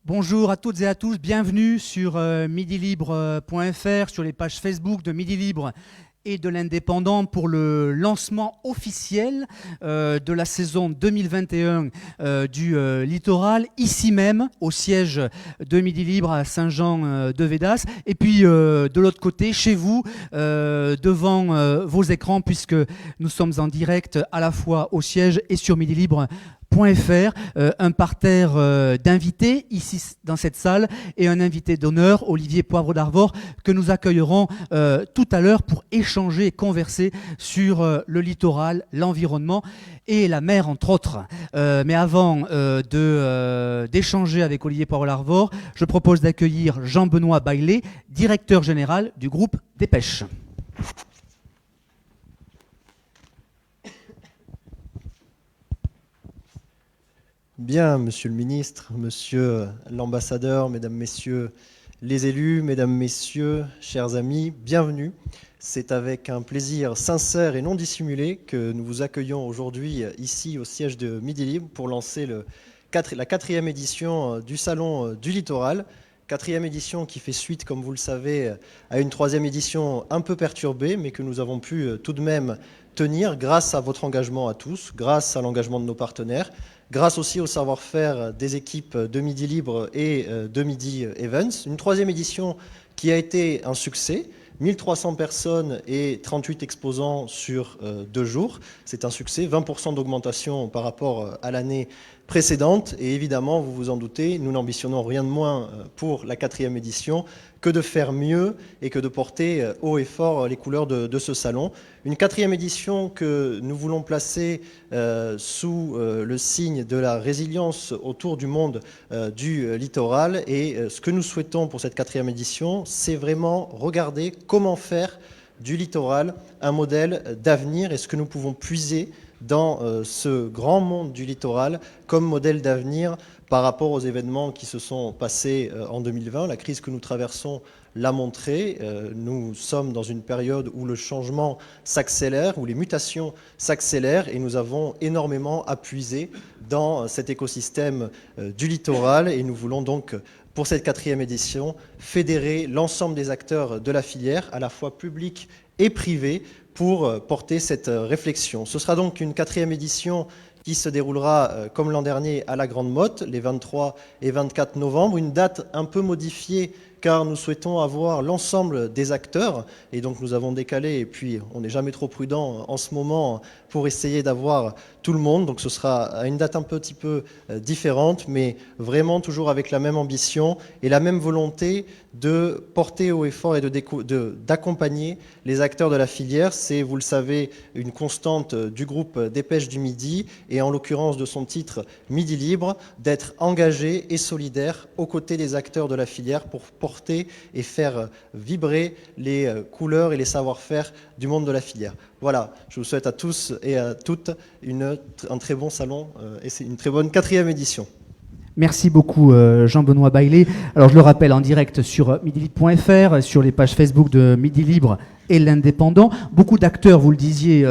Bonjour à toutes et à tous, bienvenue sur midilibre.fr, sur les pages Facebook de Midi Libre et de l'Indépendant pour le lancement officiel de la saison 2021 du Littoral, ici même au siège de Midi Libre à Saint-Jean-de-Védas. Et puis de l'autre côté, chez vous, devant vos écrans, puisque nous sommes en direct à la fois au siège et sur Midi Libre. Un parterre d'invités ici dans cette salle et un invité d'honneur, Olivier Poivre d'Arvor, que nous accueillerons tout à l'heure pour échanger et converser sur le littoral, l'environnement et la mer entre autres. Mais avant d'échanger avec Olivier Poivre d'Arvor, je propose d'accueillir Jean-Benoît Baillet, directeur général du groupe des Pêches. Bien, monsieur le ministre, monsieur l'ambassadeur, mesdames, messieurs les élus, mesdames, messieurs, chers amis, bienvenue. C'est avec un plaisir sincère et non dissimulé que nous vous accueillons aujourd'hui ici au siège de Midi Libre pour lancer la quatrième édition du Salon du Littoral. Quatrième édition qui fait suite, comme vous le savez, à une troisième édition un peu perturbée, mais que nous avons pu tout de même tenir grâce à votre engagement à tous, grâce à l'engagement de nos partenaires, grâce aussi au savoir-faire des équipes de Midi Libre et de Midi Events. Une troisième édition qui a été un succès, 1300 personnes et 38 exposants sur 2 jours. C'est un succès, 20% d'augmentation par rapport à l'année précédente. Et évidemment, vous vous en doutez, nous n'ambitionnons rien de moins pour la quatrième édition que de faire mieux et que de porter haut et fort les couleurs de ce salon. Une quatrième édition que nous voulons placer sous le signe de la résilience autour du monde du littoral. Et ce que nous souhaitons pour cette quatrième édition, c'est vraiment regarder comment faire du littoral un modèle d'avenir et ce que nous pouvons puiser dans ce grand monde du littoral comme modèle d'avenir par rapport aux événements qui se sont passés en 2020. La crise que nous traversons l'a montré. Nous sommes dans une période où le changement s'accélère, où les mutations s'accélèrent et nous avons énormément à puiser dans cet écosystème du littoral et nous voulons donc pour cette quatrième édition fédérer l'ensemble des acteurs de la filière, à la fois publics et privés, pour porter cette réflexion. Ce sera donc une quatrième édition qui se déroulera comme l'an dernier à la Grande Motte, les 23 et 24 novembre, une date un peu modifiée car nous souhaitons avoir l'ensemble des acteurs et donc nous avons décalé et puis on n'est jamais trop prudent en ce moment pour essayer d'avoir tout le monde, donc ce sera à une date un petit peu différente mais vraiment toujours avec la même ambition et la même volonté de porter haut et fort et d'accompagner les acteurs de la filière. C'est, vous le savez, une constante du groupe des Pêches du Midi et en l'occurrence de son titre Midi Libre, d'être engagé et solidaire aux côtés des acteurs de la filière pour porter et faire vibrer les couleurs et les savoir-faire du monde de la filière. Voilà, je vous souhaite à tous et à toutes un très bon salon et c'est une très bonne quatrième édition. Merci beaucoup Jean-Benoît Baillet. Alors je le rappelle en direct sur midilibre.fr, sur les pages Facebook de Midi Libre et l'Indépendant. Beaucoup d'acteurs, vous le disiez,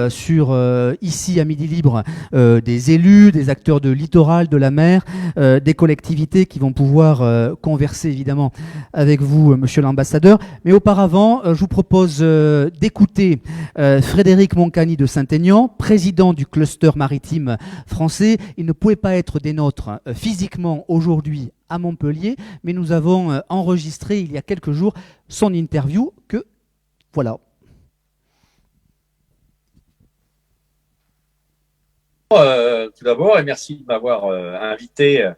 ici à Midi Libre, des élus, des acteurs de littoral, de la mer, des collectivités qui vont pouvoir converser évidemment avec vous, monsieur l'ambassadeur. Mais auparavant, je vous propose d'écouter Frédéric Moncani de Saint-Aignan, président du cluster maritime français. Il ne pouvait pas être des nôtres physiquement aujourd'hui à Montpellier, mais nous avons enregistré il y a quelques jours son interview que voilà. Tout d'abord, et merci de m'avoir invité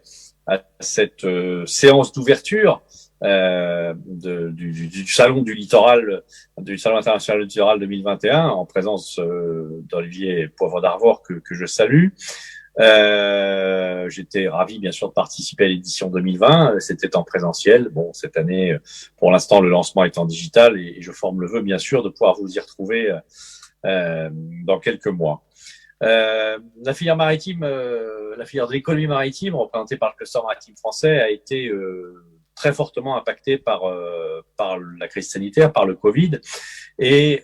à cette séance d'ouverture du Salon du Littoral, du Salon international du Littoral 2021, en présence d'Olivier Poivre d'Arvor que je salue. J'étais ravi, bien sûr, de participer à l'édition 2020. C'était en présentiel. Bon, cette année, pour l'instant, le lancement est en digital et je forme le vœu, bien sûr, de pouvoir vous y retrouver dans quelques mois. La filière maritime, la filière de l'économie maritime, représentée par le cluster maritime français, a été très fortement impactée par la crise sanitaire, par le Covid. Et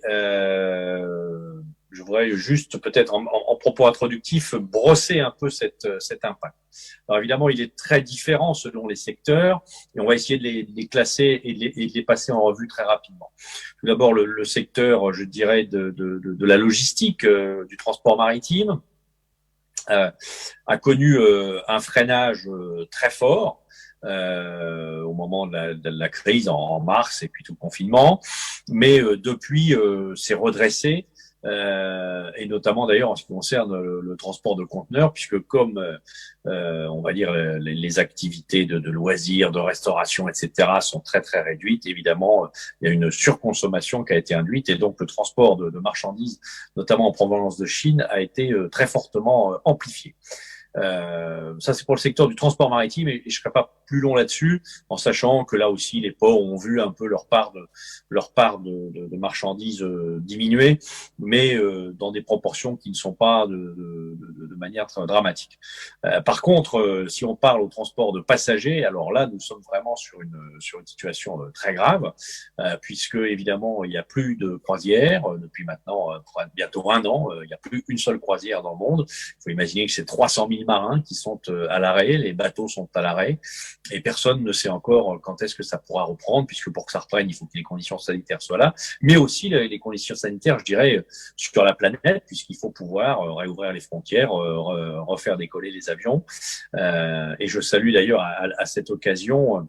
je voudrais juste peut-être en propos introductif brosser un peu cet impact. Alors évidemment, il est très différent selon les secteurs et on va essayer de les classer et de les passer en revue très rapidement. Tout d'abord, le secteur, je dirais, de la logistique, du transport maritime, a connu un freinage très fort au moment de la crise en mars et puis tout le confinement, mais depuis s'est redressé. Et notamment d'ailleurs en ce qui concerne le transport de conteneurs, puisque comme on va dire les activités de loisirs, de restauration, etc. sont très très réduites, évidemment il y a une surconsommation qui a été induite et donc le transport de marchandises, notamment en provenance de Chine, a été très fortement amplifié. Ça c'est pour le secteur du transport maritime et je serai pas plus long là-dessus, en sachant que là aussi les ports ont vu un peu leur part de marchandises diminuer, mais dans des proportions qui ne sont pas de manière très dramatique. Par contre, si on parle au transport de passagers, alors là nous sommes vraiment sur une situation très grave, puisque évidemment il n'y a plus de croisières depuis maintenant bientôt 1 an, il n'y a plus une seule croisière dans le monde. Il faut imaginer que c'est 300 000 marins qui sont à l'arrêt, les bateaux sont à l'arrêt, et personne ne sait encore quand est-ce que ça pourra reprendre, puisque pour que ça reprenne, il faut que les conditions sanitaires soient là, mais aussi les conditions sanitaires, je dirais, sur la planète, puisqu'il faut pouvoir réouvrir les frontières, refaire décoller les avions. Et je salue d'ailleurs à cette occasion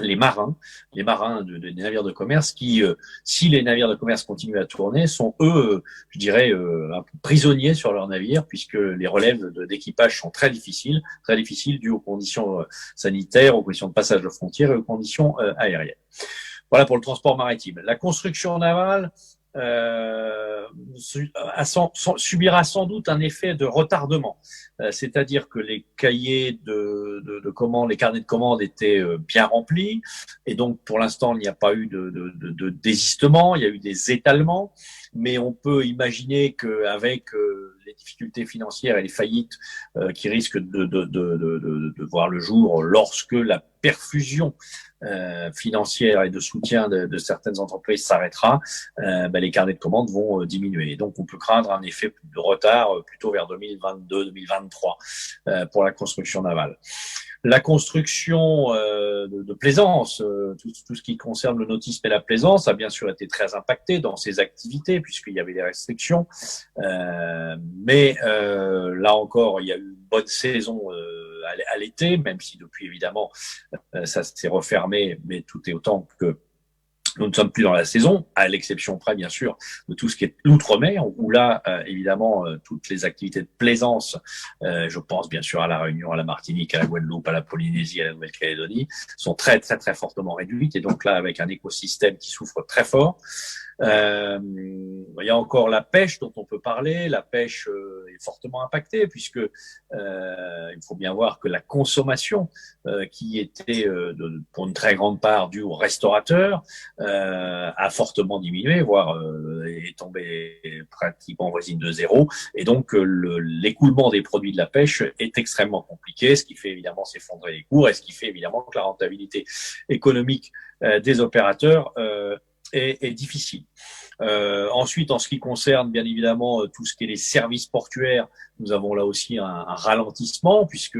les marins des navires de commerce qui, si les navires de commerce continuent à tourner, sont eux, je dirais, un peu prisonniers sur leurs navires, puisque les relèves d'équipage sont très difficiles dues aux conditions sanitaires, aux conditions de passage de frontières et aux conditions aériennes. Voilà pour le transport maritime. La construction navale subira sans doute un effet de retardement, c'est-à-dire que les cahiers de commandes, les carnets de commandes étaient bien remplis, et donc pour l'instant il n'y a pas eu de désistement, il y a eu des étalements, mais on peut imaginer qu'avec les difficultés financières et les faillites qui risquent de voir le jour lorsque la perfusion financière et de soutien de certaines entreprises s'arrêtera, les carnets de commandes vont diminuer. Et donc, on peut craindre un effet de retard plutôt vers 2022-2023 pour la construction navale. La construction de plaisance, tout ce qui concerne le nautisme et la plaisance a bien sûr été très impacté dans ces activités puisqu'il y avait des restrictions. Mais là encore, il y a eu une bonne saison à l'été, même si depuis évidemment ça s'est refermé, mais tout est autant que nous ne sommes plus dans la saison, à l'exception près, bien sûr, de tout ce qui est l'outre-mer, où là, évidemment, toutes les activités de plaisance, je pense bien sûr à la Réunion, à la Martinique, à la Guadeloupe, à la Polynésie, à la Nouvelle-Calédonie, sont très, très, très fortement réduites. Et donc là, avec un écosystème qui souffre très fort. Il y a encore la pêche dont on peut parler. La pêche est fortement impactée puisque il faut bien voir que la consommation qui était pour une très grande part due aux restaurateurs a fortement diminué, voire est tombée pratiquement voisine de zéro. Et donc l'écoulement des produits de la pêche est extrêmement compliqué, ce qui fait évidemment s'effondrer les cours et ce qui fait évidemment que la rentabilité économique des opérateurs est difficile. Ensuite, en ce qui concerne bien évidemment tout ce qui est les services portuaires, nous avons là aussi un ralentissement puisque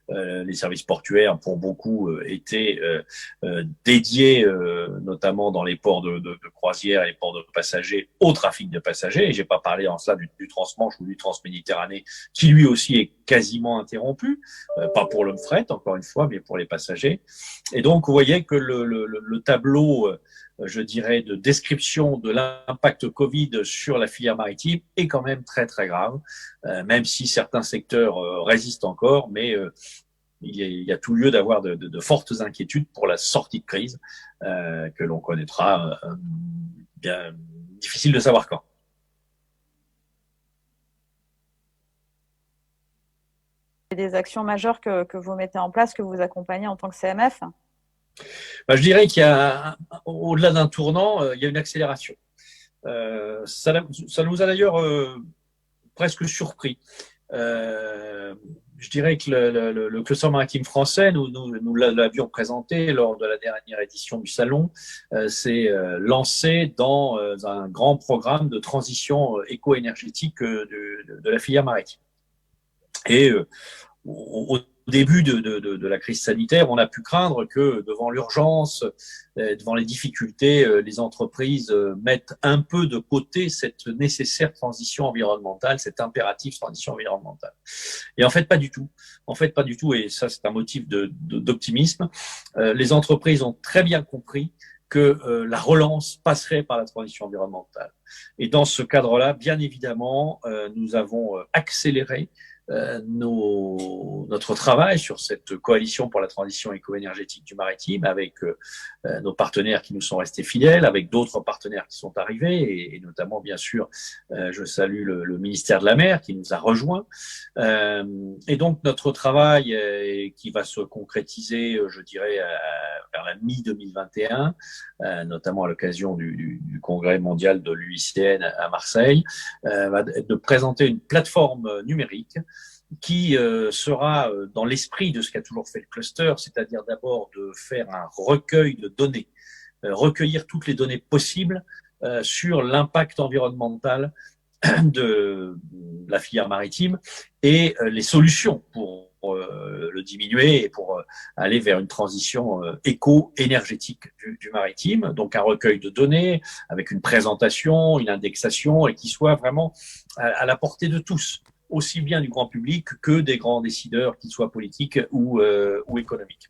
les services portuaires pour beaucoup étaient dédiés notamment dans les ports de croisière et les ports de passagers au trafic de passagers. Et j'ai pas parlé en cela du transmanche ou du transméditerranée qui lui aussi est quasiment interrompu, pas pour le fret encore une fois, mais pour les passagers. Et donc vous voyez que le tableau je dirais, de description de l'impact Covid sur la filière maritime est quand même très, très grave, même si certains secteurs résistent encore, mais il y a tout lieu d'avoir de fortes inquiétudes pour la sortie de crise que l'on connaîtra bien difficile de savoir quand. Des actions majeures que vous mettez en place, que vous accompagnez en tant que CMF? Je dirais qu'il y a, au-delà d'un tournant, il y a une accélération. Ça nous a d'ailleurs presque surpris. Je je dirais que le cluster maritime français, nous l'avions présenté lors de la dernière édition du salon, s'est lancé dans un grand programme de transition éco-énergétique de la filière maritime. Et au début de la crise sanitaire, on a pu craindre que devant l'urgence, devant les difficultés, les entreprises mettent un peu de côté cette nécessaire transition environnementale, cet impératif transition environnementale. Et en fait, pas du tout. En fait, pas du tout. Et ça, c'est un motif d'optimisme. Les entreprises ont très bien compris que la relance passerait par la transition environnementale. Et dans ce cadre-là, bien évidemment, nous avons accéléré notre travail sur cette coalition pour la transition éco-énergétique du maritime avec nos partenaires qui nous sont restés fidèles, avec d'autres partenaires qui sont arrivés et notamment bien sûr je salue le ministère de la Mer qui nous a rejoints et donc notre travail qui va se concrétiser je dirais vers la mi-2021 notamment à l'occasion du congrès mondial de l'UICN à Marseille va être de présenter une plateforme numérique qui sera dans l'esprit de ce qu'a toujours fait le cluster, c'est-à-dire d'abord de faire un recueil de données, recueillir toutes les données possibles sur l'impact environnemental de la filière maritime et les solutions pour le diminuer et pour aller vers une transition éco-énergétique du maritime. Donc un recueil de données avec une présentation, une indexation et qui soit vraiment à la portée de tous, aussi bien du grand public que des grands décideurs, qu'ils soient politiques ou économiques.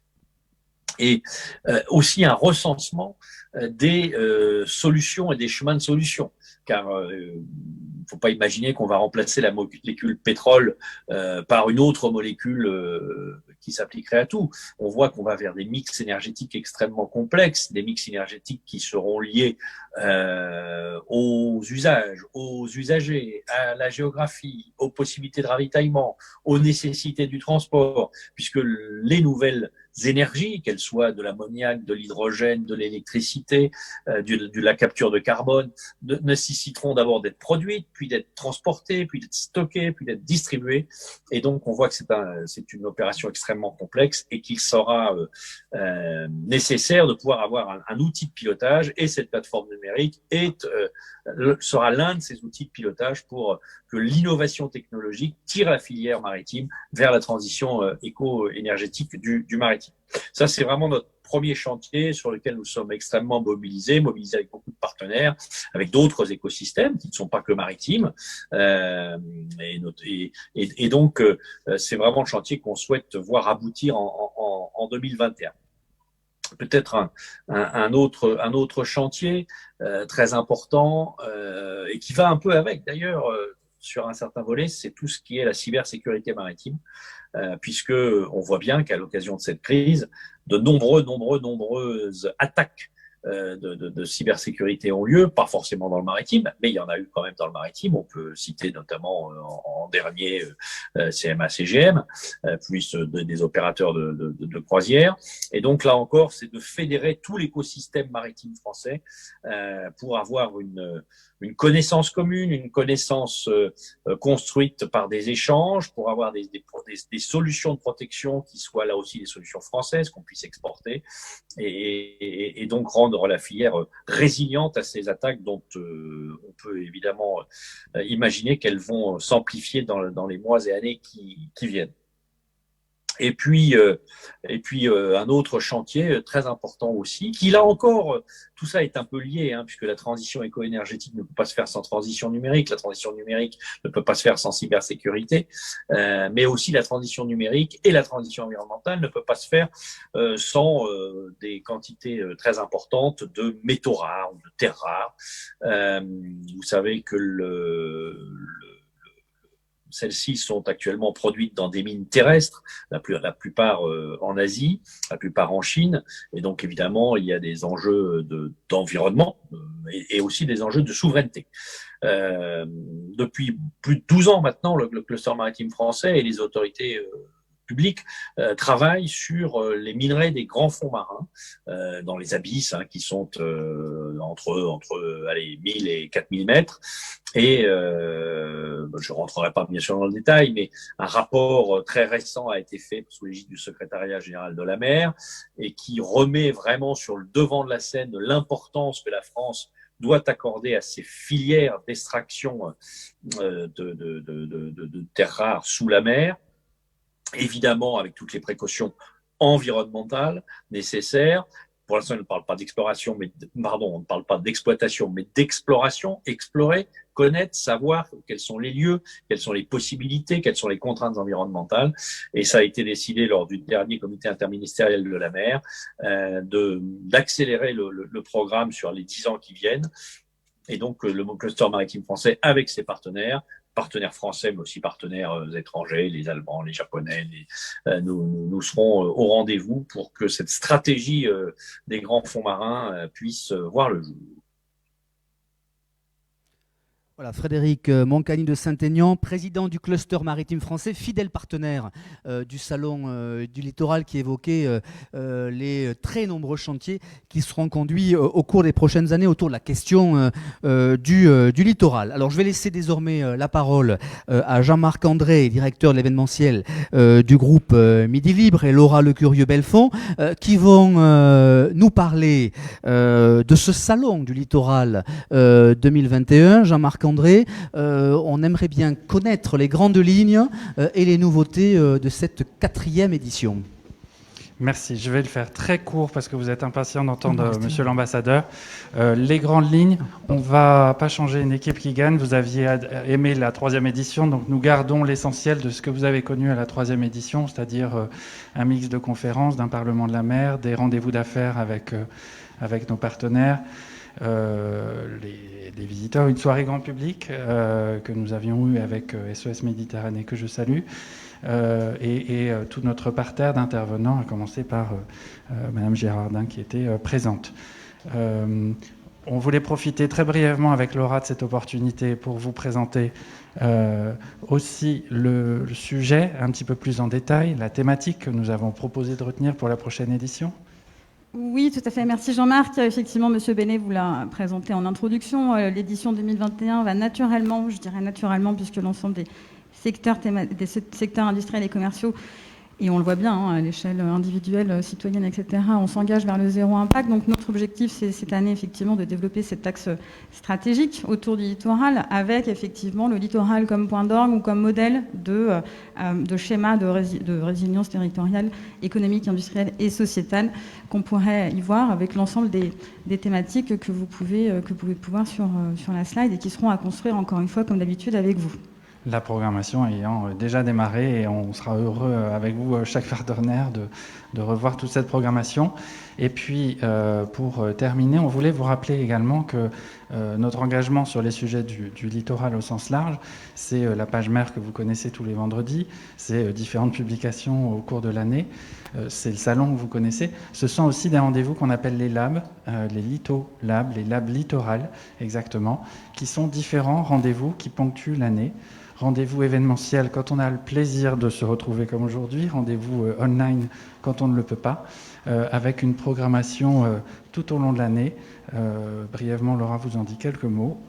Et aussi un recensement des solutions et des chemins de solutions. Car faut pas imaginer qu'on va remplacer la molécule pétrole par une autre molécule qui s'appliquerait à tout. On voit qu'on va vers des mix énergétiques extrêmement complexes, des mix énergétiques qui seront liés aux usages, aux usagers, à la géographie, aux possibilités de ravitaillement, aux nécessités du transport, puisque les nouvelles énergies, qu'elles soient de l'ammoniac, de l'hydrogène, de l'électricité, de la capture de carbone, nécessiteront d'abord d'être produites, puis d'être transportées, puis d'être stockées, puis d'être distribuées. Et donc, on voit que c'est une opération extrêmement complexe et qu'il sera nécessaire de pouvoir avoir un outil de pilotage. Et cette plateforme numérique sera l'un de ces outils de pilotage pour que l'innovation technologique tire la filière maritime vers la transition éco-énergétique du maritime. Ça, c'est vraiment notre premier chantier sur lequel nous sommes extrêmement mobilisés avec beaucoup de partenaires, avec d'autres écosystèmes qui ne sont pas que maritimes. Et donc, c'est vraiment le chantier qu'on souhaite voir aboutir en 2021. Peut-être un autre chantier très important et qui va un peu avec d'ailleurs sur un certain volet, c'est tout ce qui est la cybersécurité maritime, puisque on voit bien qu'à l'occasion de cette crise, de nombreuses attaques de cybersécurité ont lieu, pas forcément dans le maritime, mais il y en a eu quand même dans le maritime. On peut citer notamment en dernier CMA CGM, plus des opérateurs de croisière. Et donc là encore, c'est de fédérer tout l'écosystème maritime français pour avoir une connaissance commune, une connaissance construite par des échanges, pour avoir des solutions de protection qui soient là aussi des solutions françaises qu'on puisse exporter et donc rendre la filière résiliente à ces attaques dont on peut évidemment imaginer qu'elles vont s'amplifier dans les mois et années qui viennent. Et puis un autre chantier très important aussi, qui là encore, tout ça est un peu lié, puisque la transition éco-énergétique ne peut pas se faire sans transition numérique, la transition numérique ne peut pas se faire sans cybersécurité, mais aussi la transition numérique et la transition environnementale ne peut pas se faire sans des quantités très importantes de métaux rares ou de terres rares. Vous savez que celles-ci sont actuellement produites dans des mines terrestres, la plupart en Asie, la plupart en Chine. Et donc, évidemment, il y a des enjeux d'environnement et aussi des enjeux de souveraineté. Depuis plus de 12 ans maintenant, le cluster maritime français et les autorités public, travaille sur les minerais des grands fonds marins dans les abysses qui sont entre 1000 et 4000 mètres. Et je ne rentrerai pas bien sûr dans le détail, mais un rapport très récent a été fait sous l'égide du secrétariat général de la mer et qui remet vraiment sur le devant de la scène l'importance que la France doit accorder à ces filières d'extraction de terres rares sous la mer, évidemment avec toutes les précautions environnementales nécessaires. Pour l'instant, on ne parle pas d'exploration, on ne parle pas d'exploitation, mais d'exploration, explorer, connaître, savoir quels sont les lieux, quelles sont les possibilités, quelles sont les contraintes environnementales. Et ça a été décidé lors du dernier comité interministériel de la mer d'accélérer le programme sur les 10 ans qui viennent. Et donc, le cluster maritime français, avec ses partenaires français, mais aussi partenaires étrangers, les Allemands, les Japonais, nous serons au rendez-vous pour que cette stratégie des grands fonds marins puisse voir le jour. Voilà, Frédéric Moncani de Saint-Aignan, président du cluster maritime français, fidèle partenaire du Salon du Littoral, qui évoquait les très nombreux chantiers qui seront conduits au cours des prochaines années autour de la question du littoral. Alors je vais laisser désormais la parole à Jean-Marc André, directeur de l'événementiel du groupe Midi Libre, et Laura Lecurieux-Belfond, qui vont nous parler de ce Salon du Littoral 2021. Jean-Marc André, on aimerait bien connaître les grandes lignes et les nouveautés de cette 4e édition. Merci, je vais le faire très court parce que vous êtes impatient d'entendre Monsieur l'ambassadeur. Les grandes lignes, on ne va pas changer une équipe qui gagne. Vous aviez aimé la 3e édition, donc nous gardons l'essentiel de ce que vous avez connu à la 3e édition, c'est-à-dire un mix de conférences, d'un Parlement de la mer, des rendez-vous d'affaires avec nos partenaires, les visiteurs, une soirée grand public que nous avions eue avec SOS Méditerranée, que je salue, et tout notre parterre d'intervenants, à commencer par Madame Gérardin qui était présente. On voulait profiter très brièvement avec Laura de cette opportunité pour vous présenter aussi le sujet un petit peu plus en détail, la thématique que nous avons proposé de retenir pour la prochaine édition. Oui, tout à fait. Merci Jean-Marc. Effectivement, Monsieur Benet vous l'a présenté en introduction. L'édition 2021 va naturellement, je dirais naturellement, puisque l'ensemble des secteurs industriels et commerciaux, et on le voit bien à l'échelle individuelle, citoyenne, etc., on s'engage vers le zéro impact. Donc notre objectif, c'est cette année, effectivement, de développer cet axe stratégique autour du littoral, avec effectivement le littoral comme point d'orgue ou comme modèle de schéma de résilience territoriale, économique, industrielle et sociétale qu'on pourrait y voir avec l'ensemble des thématiques que vous pouvez voir sur la slide et qui seront à construire, encore une fois, comme d'habitude, avec vous. La programmation ayant déjà démarré, et on sera heureux avec vous, chaque partenaire, de revoir toute cette programmation. Et puis, pour terminer, on voulait vous rappeler également que notre engagement sur les sujets du littoral au sens large, c'est la page mère que vous connaissez tous les vendredis, c'est différentes publications au cours de l'année, c'est le salon que vous connaissez. Ce sont aussi des rendez-vous qu'on appelle les labs, les litho-labs, les labs littorales, exactement, qui sont différents rendez-vous qui ponctuent l'année. Rendez-vous événementiel quand on a le plaisir de se retrouver comme aujourd'hui, rendez-vous online quand on ne le peut pas, avec une programmation tout au long de l'année. Brièvement, Laura vous en dit quelques mots.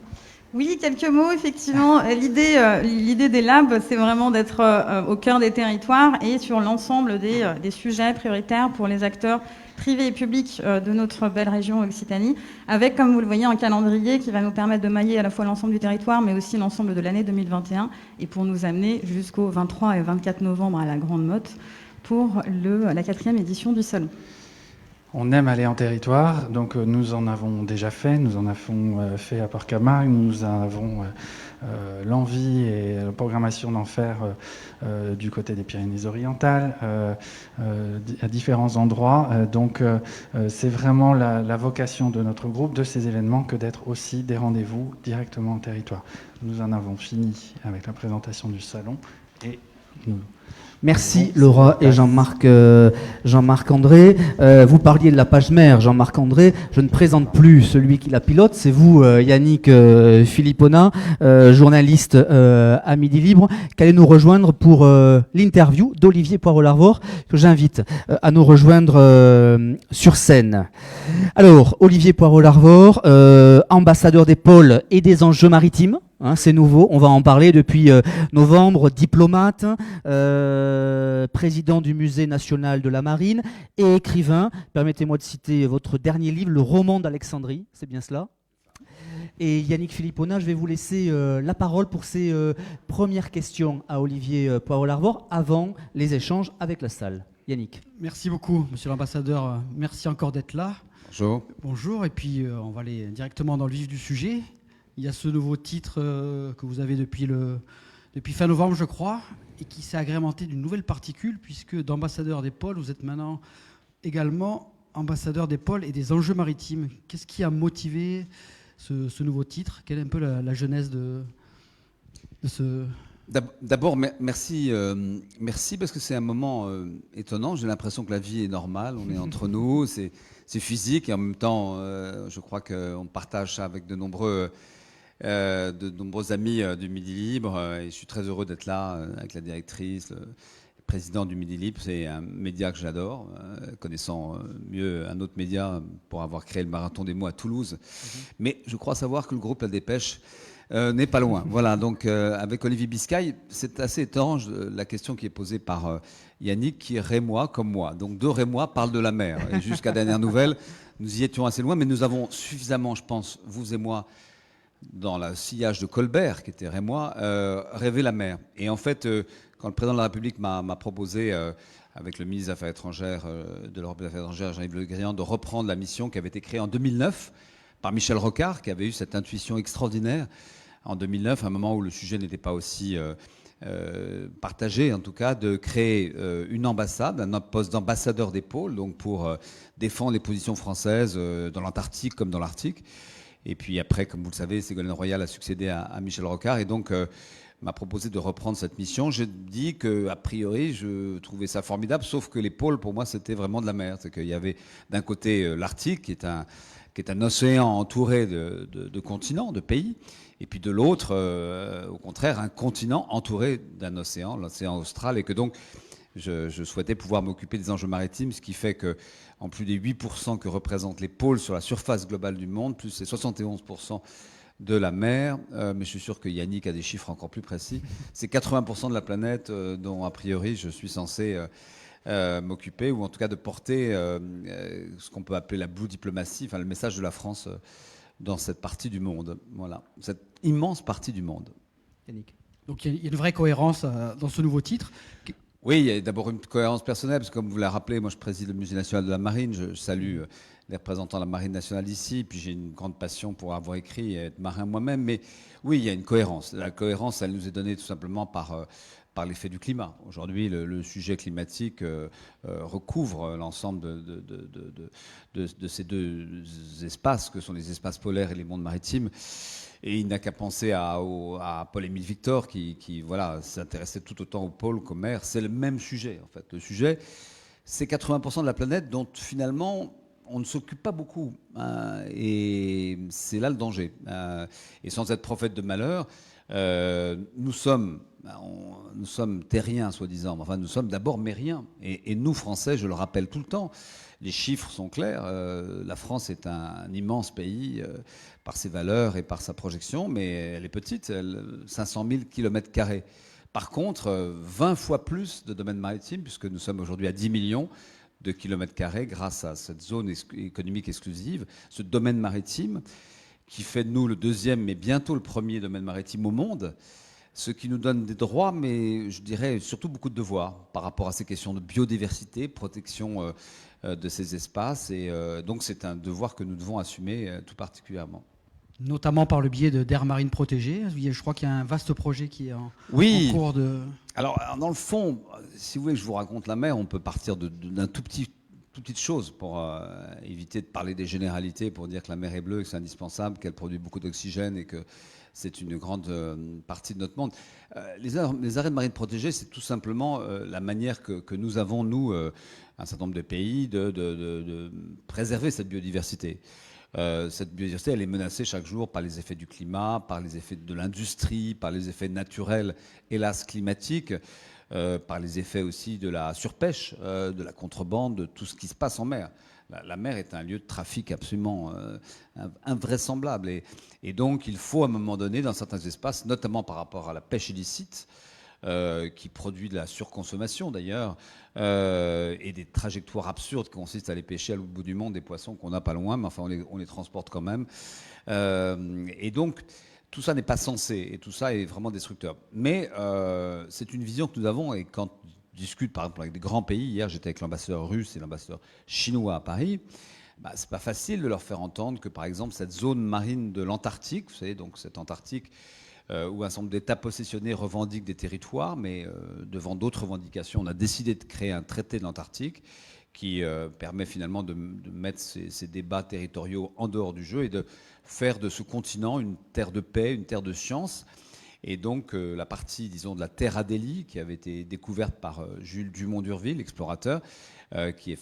Oui, quelques mots, effectivement. L'idée des labs, c'est vraiment d'être au cœur des territoires et sur l'ensemble des sujets prioritaires pour les acteurs privés et publics de notre belle région Occitanie, avec, comme vous le voyez, un calendrier qui va nous permettre de mailler à la fois l'ensemble du territoire, mais aussi l'ensemble de l'année 2021, et pour nous amener jusqu'au 23 et 24 novembre à la Grande Motte pour la 4e édition du Salon. On aime aller en territoire, donc nous en avons déjà fait, nous en avons fait à Port-Camargue, nous avons l'envie et la programmation d'en faire du côté des Pyrénées-Orientales, à différents endroits. Donc c'est vraiment la vocation de notre groupe, de ces événements, que d'être aussi des rendez-vous directement en territoire. Nous en avons fini avec la présentation du salon et nous Merci Laura et Jean-Marc André. Vous parliez de la page mère, Jean-Marc André. Je ne présente plus celui qui la pilote, c'est vous, Yannick Philippona, journaliste à Midi Libre, qui allez nous rejoindre pour l'interview d'Olivier Poirot-Larvor, que j'invite à nous rejoindre sur scène. Alors, Olivier Poirot-Larvor, ambassadeur des pôles et des enjeux maritimes. C'est nouveau, on va en parler depuis novembre, diplomate, président du Musée national de la marine et écrivain. Permettez-moi de citer votre dernier livre, Le roman d'Alexandrie, c'est bien cela. Et Yannick Philippona, je vais vous laisser la parole pour ces premières questions à Olivier Poirot-Larvor avant les échanges avec la salle. Yannick. Merci beaucoup, monsieur l'ambassadeur. Merci encore d'être là. Bonjour. Bonjour, et puis on va aller directement dans le vif du sujet. Il y a ce nouveau titre que vous avez depuis fin novembre, je crois, et qui s'est agrémenté d'une nouvelle particule, puisque d'ambassadeur des pôles, vous êtes maintenant également ambassadeur des pôles et des enjeux maritimes. Qu'est-ce qui a motivé ce nouveau titre? Quelle est un peu la genèse de ce... D'abord, merci parce que c'est un moment étonnant. J'ai l'impression que la vie est normale, on est entre nous, c'est physique, et en même temps, je crois qu'on partage ça avec de nombreux amis du Midi Libre, et je suis très heureux d'être là avec la directrice, le président du Midi Libre. C'est un média que j'adore, connaissant mieux un autre média pour avoir créé le Marathon des mots à Toulouse. Mais je crois savoir que le groupe La Dépêche n'est pas loin. Voilà, donc avec Olivier Biscay, c'est assez étrange la question qui est posée par Yannick, qui est rémois comme moi. Donc deux rémois parlent de la mer. Et jusqu'à dernière nouvelle, nous y étions assez loin, mais nous avons suffisamment, je pense, vous et moi, dans le sillage de Colbert, qui était rémois, rêvé la mer. Et en fait, quand le président de la République m'a proposé, avec le ministre des Affaires étrangères, de l'Europe et des Affaires étrangères, Jean-Yves Le Drian, de reprendre la mission qui avait été créée en 2009 par Michel Rocard, qui avait eu cette intuition extraordinaire en 2009, à un moment où le sujet n'était pas aussi partagé, en tout cas, de créer une ambassade, un poste d'ambassadeur des pôles, donc pour défendre les positions françaises dans l'Antarctique comme dans l'Arctique. Et puis après, comme vous le savez, Ségolène Royal a succédé à Michel Rocard, et donc m'a proposé de reprendre cette mission. J'ai dit qu'a priori, je trouvais ça formidable, sauf que les pôles, pour moi, c'était vraiment de la mer. C'est qu'il y avait d'un côté l'Arctique, qui est un océan entouré de continents, de pays, et puis de l'autre, au contraire, un continent entouré d'un océan, l'océan austral, et que donc je souhaitais pouvoir m'occuper des enjeux maritimes, ce qui fait que, en plus des 8% que représentent les pôles sur la surface globale du monde, plus ces 71% de la mer, mais je suis sûr que Yannick a des chiffres encore plus précis, c'est 80% de la planète dont, a priori, je suis censé m'occuper, ou en tout cas de porter ce qu'on peut appeler la blue diplomatie, enfin le message de la France dans cette partie du monde. Voilà, cette immense partie du monde. Yannick. Donc il y a une vraie cohérence dans ce nouveau titre. Oui, il y a d'abord une cohérence personnelle, parce que comme vous l'avez rappelé, moi je préside le Musée national de la marine, je salue les représentants de la marine nationale ici, puis j'ai une grande passion pour avoir écrit et être marin moi-même, mais oui, il y a une cohérence. La cohérence, elle nous est donnée tout simplement par l'effet du climat. Aujourd'hui, le sujet climatique recouvre l'ensemble de ces deux espaces, que sont les espaces polaires et les mondes maritimes. Et il n'a qu'à penser à Paul-Émile Victor, qui voilà, s'intéressait tout autant au pôle qu'aux mers. C'est le même sujet, en fait. Le sujet, c'est 80% de la planète dont, finalement, on ne s'occupe pas beaucoup. Et c'est là le danger. Et sans être prophète de malheur, nous sommes terriens, soi-disant. Enfin, nous sommes d'abord mériens. Et nous, Français, je le rappelle tout le temps, les chiffres sont clairs. La France est un immense pays par ses valeurs et par sa projection, mais elle est petite, 500 000 km². Par contre, 20 fois plus de domaines maritimes, puisque nous sommes aujourd'hui à 10 millions de km² grâce à cette zone économique exclusive, ce domaine maritime qui fait de nous le deuxième, mais bientôt le premier domaine maritime au monde, ce qui nous donne des droits, mais je dirais surtout beaucoup de devoirs par rapport à ces questions de biodiversité, protection de ces espaces. Et donc c'est un devoir que nous devons assumer tout particulièrement. Notamment par le biais d'aires marines protégées. Je crois qu'il y a un vaste projet qui est en cours de... Alors, dans le fond, si vous voulez que je vous raconte la mer, on peut partir d'un tout petit toute petite chose pour éviter de parler des généralités, pour dire que la mer est bleue et que c'est indispensable, qu'elle produit beaucoup d'oxygène et que c'est une grande partie de notre monde. Les aires marines protégées, c'est tout simplement la manière que nous avons, nous, un certain nombre de pays, de préserver cette biodiversité. Cette biodiversité, elle est menacée chaque jour par les effets du climat, par les effets de l'industrie, par les effets naturels, hélas, climatiques, par les effets aussi de la surpêche, de la contrebande, de tout ce qui se passe en mer. La mer est un lieu de trafic absolument invraisemblable. Et donc, il faut à un moment donné, dans certains espaces, notamment par rapport à la pêche illicite, qui produit de la surconsommation d'ailleurs, et des trajectoires absurdes qui consistent à aller pêcher à l'autre bout du monde des poissons qu'on n'a pas loin, mais enfin on les transporte quand même. Et donc, tout ça n'est pas censé, et tout ça est vraiment destructeur. Mais c'est une vision que nous avons, et quand on discute par exemple avec des grands pays, hier j'étais avec l'ambassadeur russe et l'ambassadeur chinois à Paris, c'est pas facile de leur faire entendre que par exemple cette zone marine de l'Antarctique, vous savez, donc cette Antarctique où un certain nombre d'États possessionnés revendiquent des territoires, mais devant d'autres revendications, on a décidé de créer un traité de l'Antarctique qui permet finalement de mettre ces débats territoriaux en dehors du jeu et de faire de ce continent une terre de paix, une terre de science. Et donc la partie, disons, de la Terre Adélie, qui avait été découverte par Jules Dumont-d'Urville, l'explorateur, qui est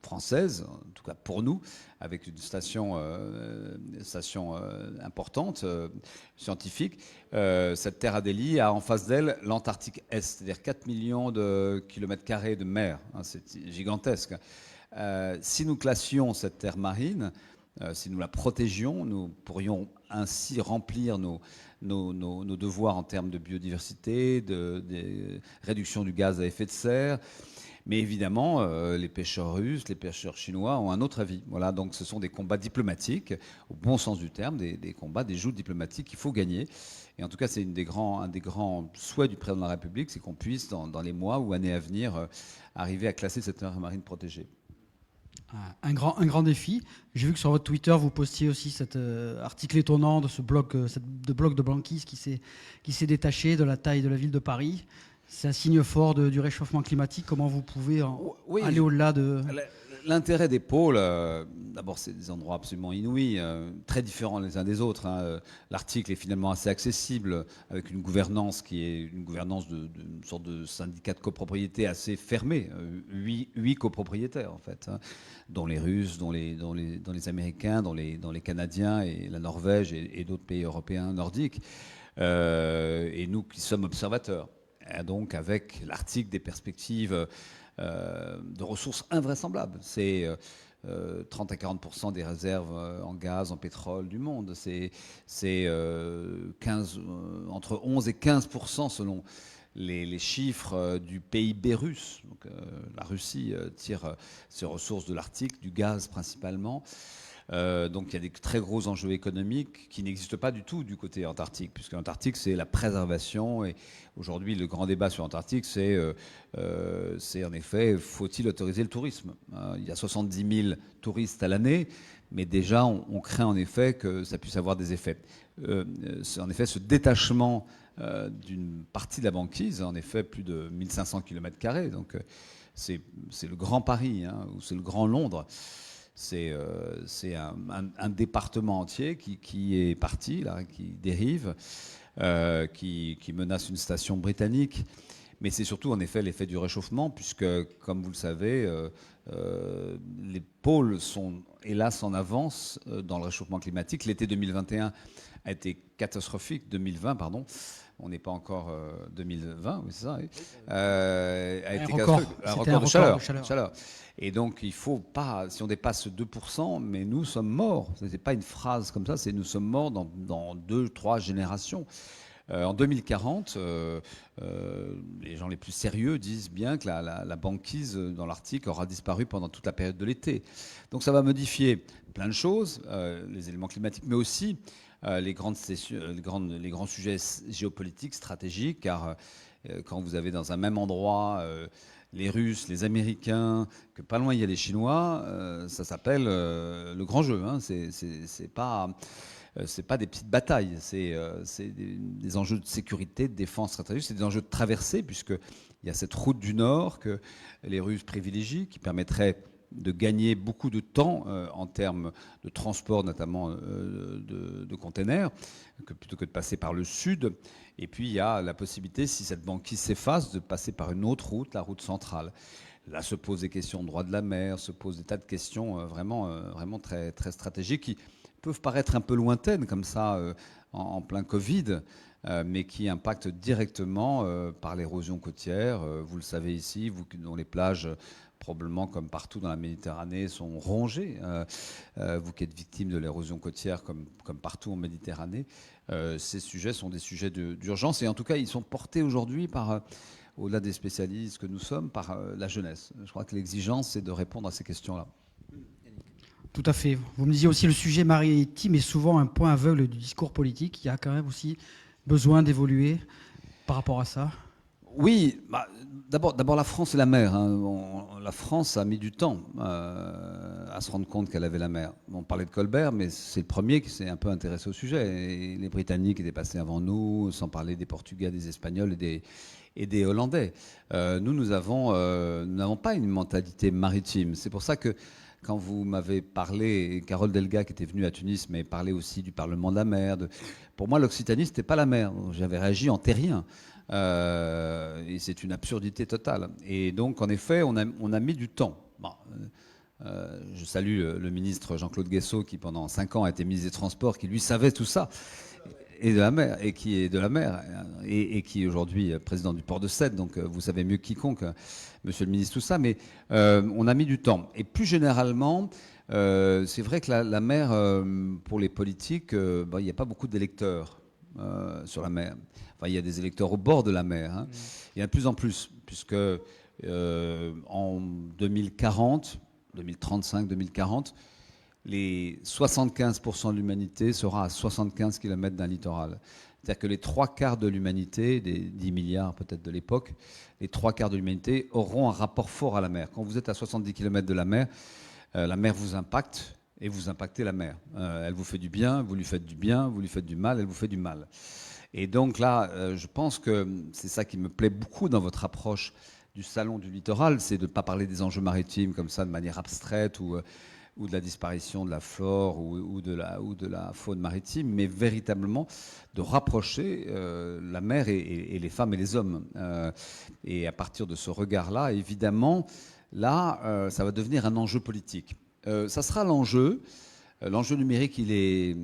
française, en tout cas pour nous, avec une station importante, scientifique. Cette Terre Adélie a en face d'elle l'Antarctique Est, c'est-à-dire 4 millions de kilomètres carrés de mer. C'est gigantesque. Si nous classions cette terre marine, si nous la protégions, nous pourrions ainsi remplir nos devoirs en termes de biodiversité, de réduction du gaz à effet de serre. Mais évidemment, les pêcheurs russes, les pêcheurs chinois ont un autre avis. Voilà, donc ce sont des combats diplomatiques, au bon sens du terme, des combats, des joutes diplomatiques qu'il faut gagner. Et en tout cas, c'est un des grands souhaits du président de la République, c'est qu'on puisse, dans les mois ou années à venir, arriver à classer cette aire marine protégée. Un grand défi. J'ai vu que sur votre Twitter, vous postiez aussi cet article étonnant de ce bloc de banquise qui s'est détaché de la taille de la ville de Paris. C'est un signe fort du réchauffement climatique. Comment vous pouvez aller au-delà de... L'intérêt des pôles, d'abord, c'est des endroits absolument inouïs, très différents les uns des autres. L'article est finalement assez accessible, avec une gouvernance qui est une gouvernance d'une sorte de syndicat de copropriété assez fermé, 8 copropriétaires en fait, dont les Russes, dont les Américains, dont les Canadiens et la Norvège et d'autres pays européens nordiques, et nous qui sommes observateurs. Et donc avec l'article des perspectives de ressources invraisemblables. C'est 30 à 40% des réserves en gaz, en pétrole du monde. C'est entre 11 et 15% selon les chiffres du PIB russe. Donc, la Russie tire ses ressources de l'Arctique, du gaz principalement. Donc il y a des très gros enjeux économiques qui n'existent pas du tout du côté antarctique, puisque l'Antarctique c'est la préservation, et aujourd'hui le grand débat sur l'Antarctique c'est en effet, faut-il autoriser le tourisme. Il y a 70 000 touristes à l'année, mais déjà on craint en effet que ça puisse avoir des effets. En effet, ce détachement d'une partie de la banquise, en effet plus de 1500 km², donc c'est le Grand Paris, ou c'est le Grand Londres. C'est un département entier qui est parti, là, qui dérive, qui menace une station britannique. Mais c'est surtout, en effet, l'effet du réchauffement, puisque, comme vous le savez, les pôles sont, hélas, en avance dans le réchauffement climatique. L'été 2021 a été catastrophique, 2020, pardon. On n'est pas encore 2020, oui, c'est ça. Oui. A été un record de chaleur. Et donc, il ne faut pas, si on dépasse 2%, mais nous sommes morts. Ce n'est pas une phrase comme ça, c'est nous sommes morts dans 2-3 générations. En 2040, les gens les plus sérieux disent bien que la banquise dans l'Arctique aura disparu pendant toute la période de l'été. Donc ça va modifier plein de choses, les éléments climatiques, mais aussi les grands sujets géopolitiques, stratégiques, car quand vous avez dans un même endroit les Russes, les Américains, que pas loin il y a les Chinois, ça s'appelle le grand jeu. C'est pas des petites batailles, c'est des enjeux de sécurité, de défense stratégique, c'est des enjeux de traversée, puisqu'il y a cette route du Nord que les Russes privilégient, qui permettrait de gagner beaucoup de temps en termes de transport, notamment de containers, plutôt que de passer par le sud. Et puis il y a la possibilité, si cette banquise s'efface, de passer par une autre route, la route centrale. Là se posent des questions de droit de la mer, se posent des tas de questions vraiment très, très stratégiques qui peuvent paraître un peu lointaines comme ça en plein Covid, mais qui impactent directement par l'érosion côtière. Vous le savez ici, vous dont les plages, probablement comme partout dans la Méditerranée, sont rongées. Vous qui êtes victime de l'érosion côtière comme partout en Méditerranée, ces sujets sont des sujets d'urgence. Et en tout cas, ils sont portés aujourd'hui par, au-delà des spécialistes que nous sommes, par la jeunesse. Je crois que l'exigence, c'est de répondre à ces questions-là. Tout à fait. Vous me disiez aussi le sujet maritime est souvent un point aveugle du discours politique. Il y a quand même aussi besoin d'évoluer par rapport à ça. Oui, d'abord la France et la mer. La France a mis du temps à se rendre compte qu'elle avait la mer. On parlait de Colbert, mais c'est le premier qui s'est un peu intéressé au sujet. Et les Britanniques étaient passés avant nous, sans parler des Portugais, des Espagnols et des Hollandais. Nous n'avons pas une mentalité maritime. C'est pour ça que quand vous m'avez parlé, et Carole Delga qui était venue à Tunis m'avait parlé aussi du Parlement de la mer. Pour moi, l'Occitanie, c'était pas la mer. J'avais réagi en terrien. Et c'est une absurdité totale. Et donc, en effet, on a mis du temps. Bon, je salue le ministre Jean-Claude Guessot qui, pendant 5 ans, a été ministre des Transports, qui lui savait tout ça, et de la mer, et qui est de la mer, et qui est aujourd'hui président du port de Sète. Donc, vous savez mieux que quiconque, monsieur le ministre, tout ça. Mais on a mis du temps. Et plus généralement, c'est vrai que la mer, pour les politiques, il n'y a pas beaucoup d'électeurs sur la mer. Enfin, il y a des électeurs au bord de la mer. Hein. Il y en a de plus en plus, puisque en 2040, 2035, 2040, les 75% de l'humanité sera à 75 km d'un littoral. C'est-à-dire que les 3/4 de l'humanité, des 10 milliards peut-être de l'époque, les 3/4 de l'humanité auront un rapport fort à la mer. Quand vous êtes à 70 km de la mer vous impacte et vous impactez la mer. Elle vous fait du bien, vous lui faites du bien, vous lui faites du mal, elle vous fait du mal. Et donc là, je pense que c'est ça qui me plaît beaucoup dans votre approche du Salon du littoral, c'est de ne pas parler des enjeux maritimes comme ça de manière abstraite ou de la disparition de la flore ou de la faune maritime, mais véritablement de rapprocher la mer et les femmes et les hommes. Et à partir de ce regard-là, évidemment, là, ça va devenir un enjeu politique. Ça sera l'enjeu. L'enjeu numérique, il est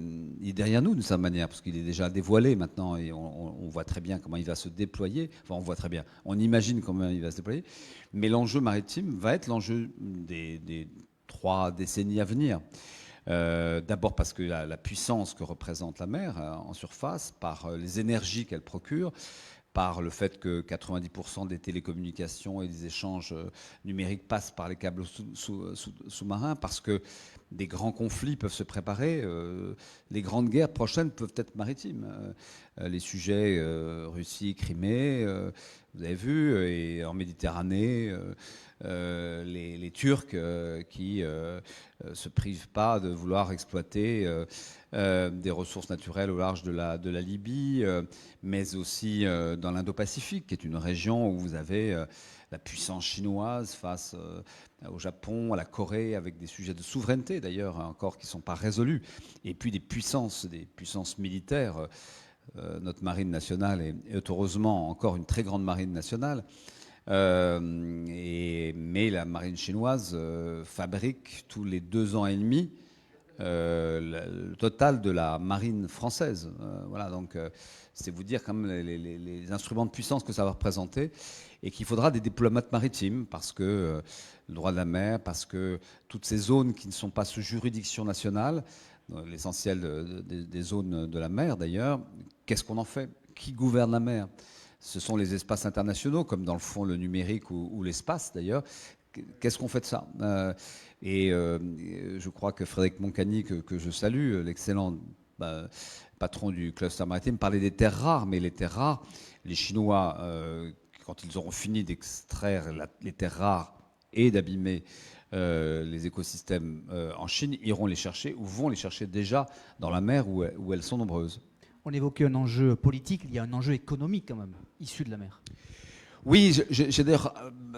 derrière nous, d'une certaine manière, parce qu'il est déjà dévoilé maintenant, et on voit très bien comment il va se déployer. Enfin, on voit très bien, on imagine comment il va se déployer. Mais l'enjeu maritime va être l'enjeu des 3 décennies à venir. D'abord parce que la puissance que représente la mer en surface, par les énergies qu'elle procure, par le fait que 90% des télécommunications et des échanges numériques passent par les câbles sous-marins, parce que des grands conflits peuvent se préparer. Les grandes guerres prochaines peuvent être maritimes. Les sujets Russie, Crimée, vous avez vu, et en Méditerranée, les Turcs qui se privent pas de vouloir exploiter des ressources naturelles au large de la Libye, mais aussi dans l'Indo-Pacifique, qui est une région où vous avez la puissance chinoise face au Japon, à la Corée, avec des sujets de souveraineté d'ailleurs encore qui ne sont pas résolus, et puis des puissances militaires. Notre marine nationale est heureusement encore une très grande marine nationale. Mais la marine chinoise fabrique tous les 2 ans et demi le total de la marine française. Voilà, donc c'est vous dire quand même les instruments de puissance que ça va représenter, et qu'il faudra des diplomates maritimes, parce que le droit de la mer, parce que toutes ces zones qui ne sont pas sous juridiction nationale, l'essentiel des zones de la mer d'ailleurs, qu'est-ce qu'on en fait? Qui gouverne la mer? Ce sont les espaces internationaux, comme dans le fond le numérique ou l'espace d'ailleurs. Qu'est-ce qu'on fait de ça? Je crois que Frédéric Moncani, que je salue, l'excellent patron du cluster maritime, parlait des terres rares. Mais les terres rares, les Chinois, quand ils auront fini d'extraire les terres rares et d'abîmer les écosystèmes en Chine, iront les chercher ou vont les chercher déjà dans la mer où elles sont nombreuses. On évoquait un enjeu politique, il y a un enjeu économique quand même, issu de la mer. Oui, j'ai d'ailleurs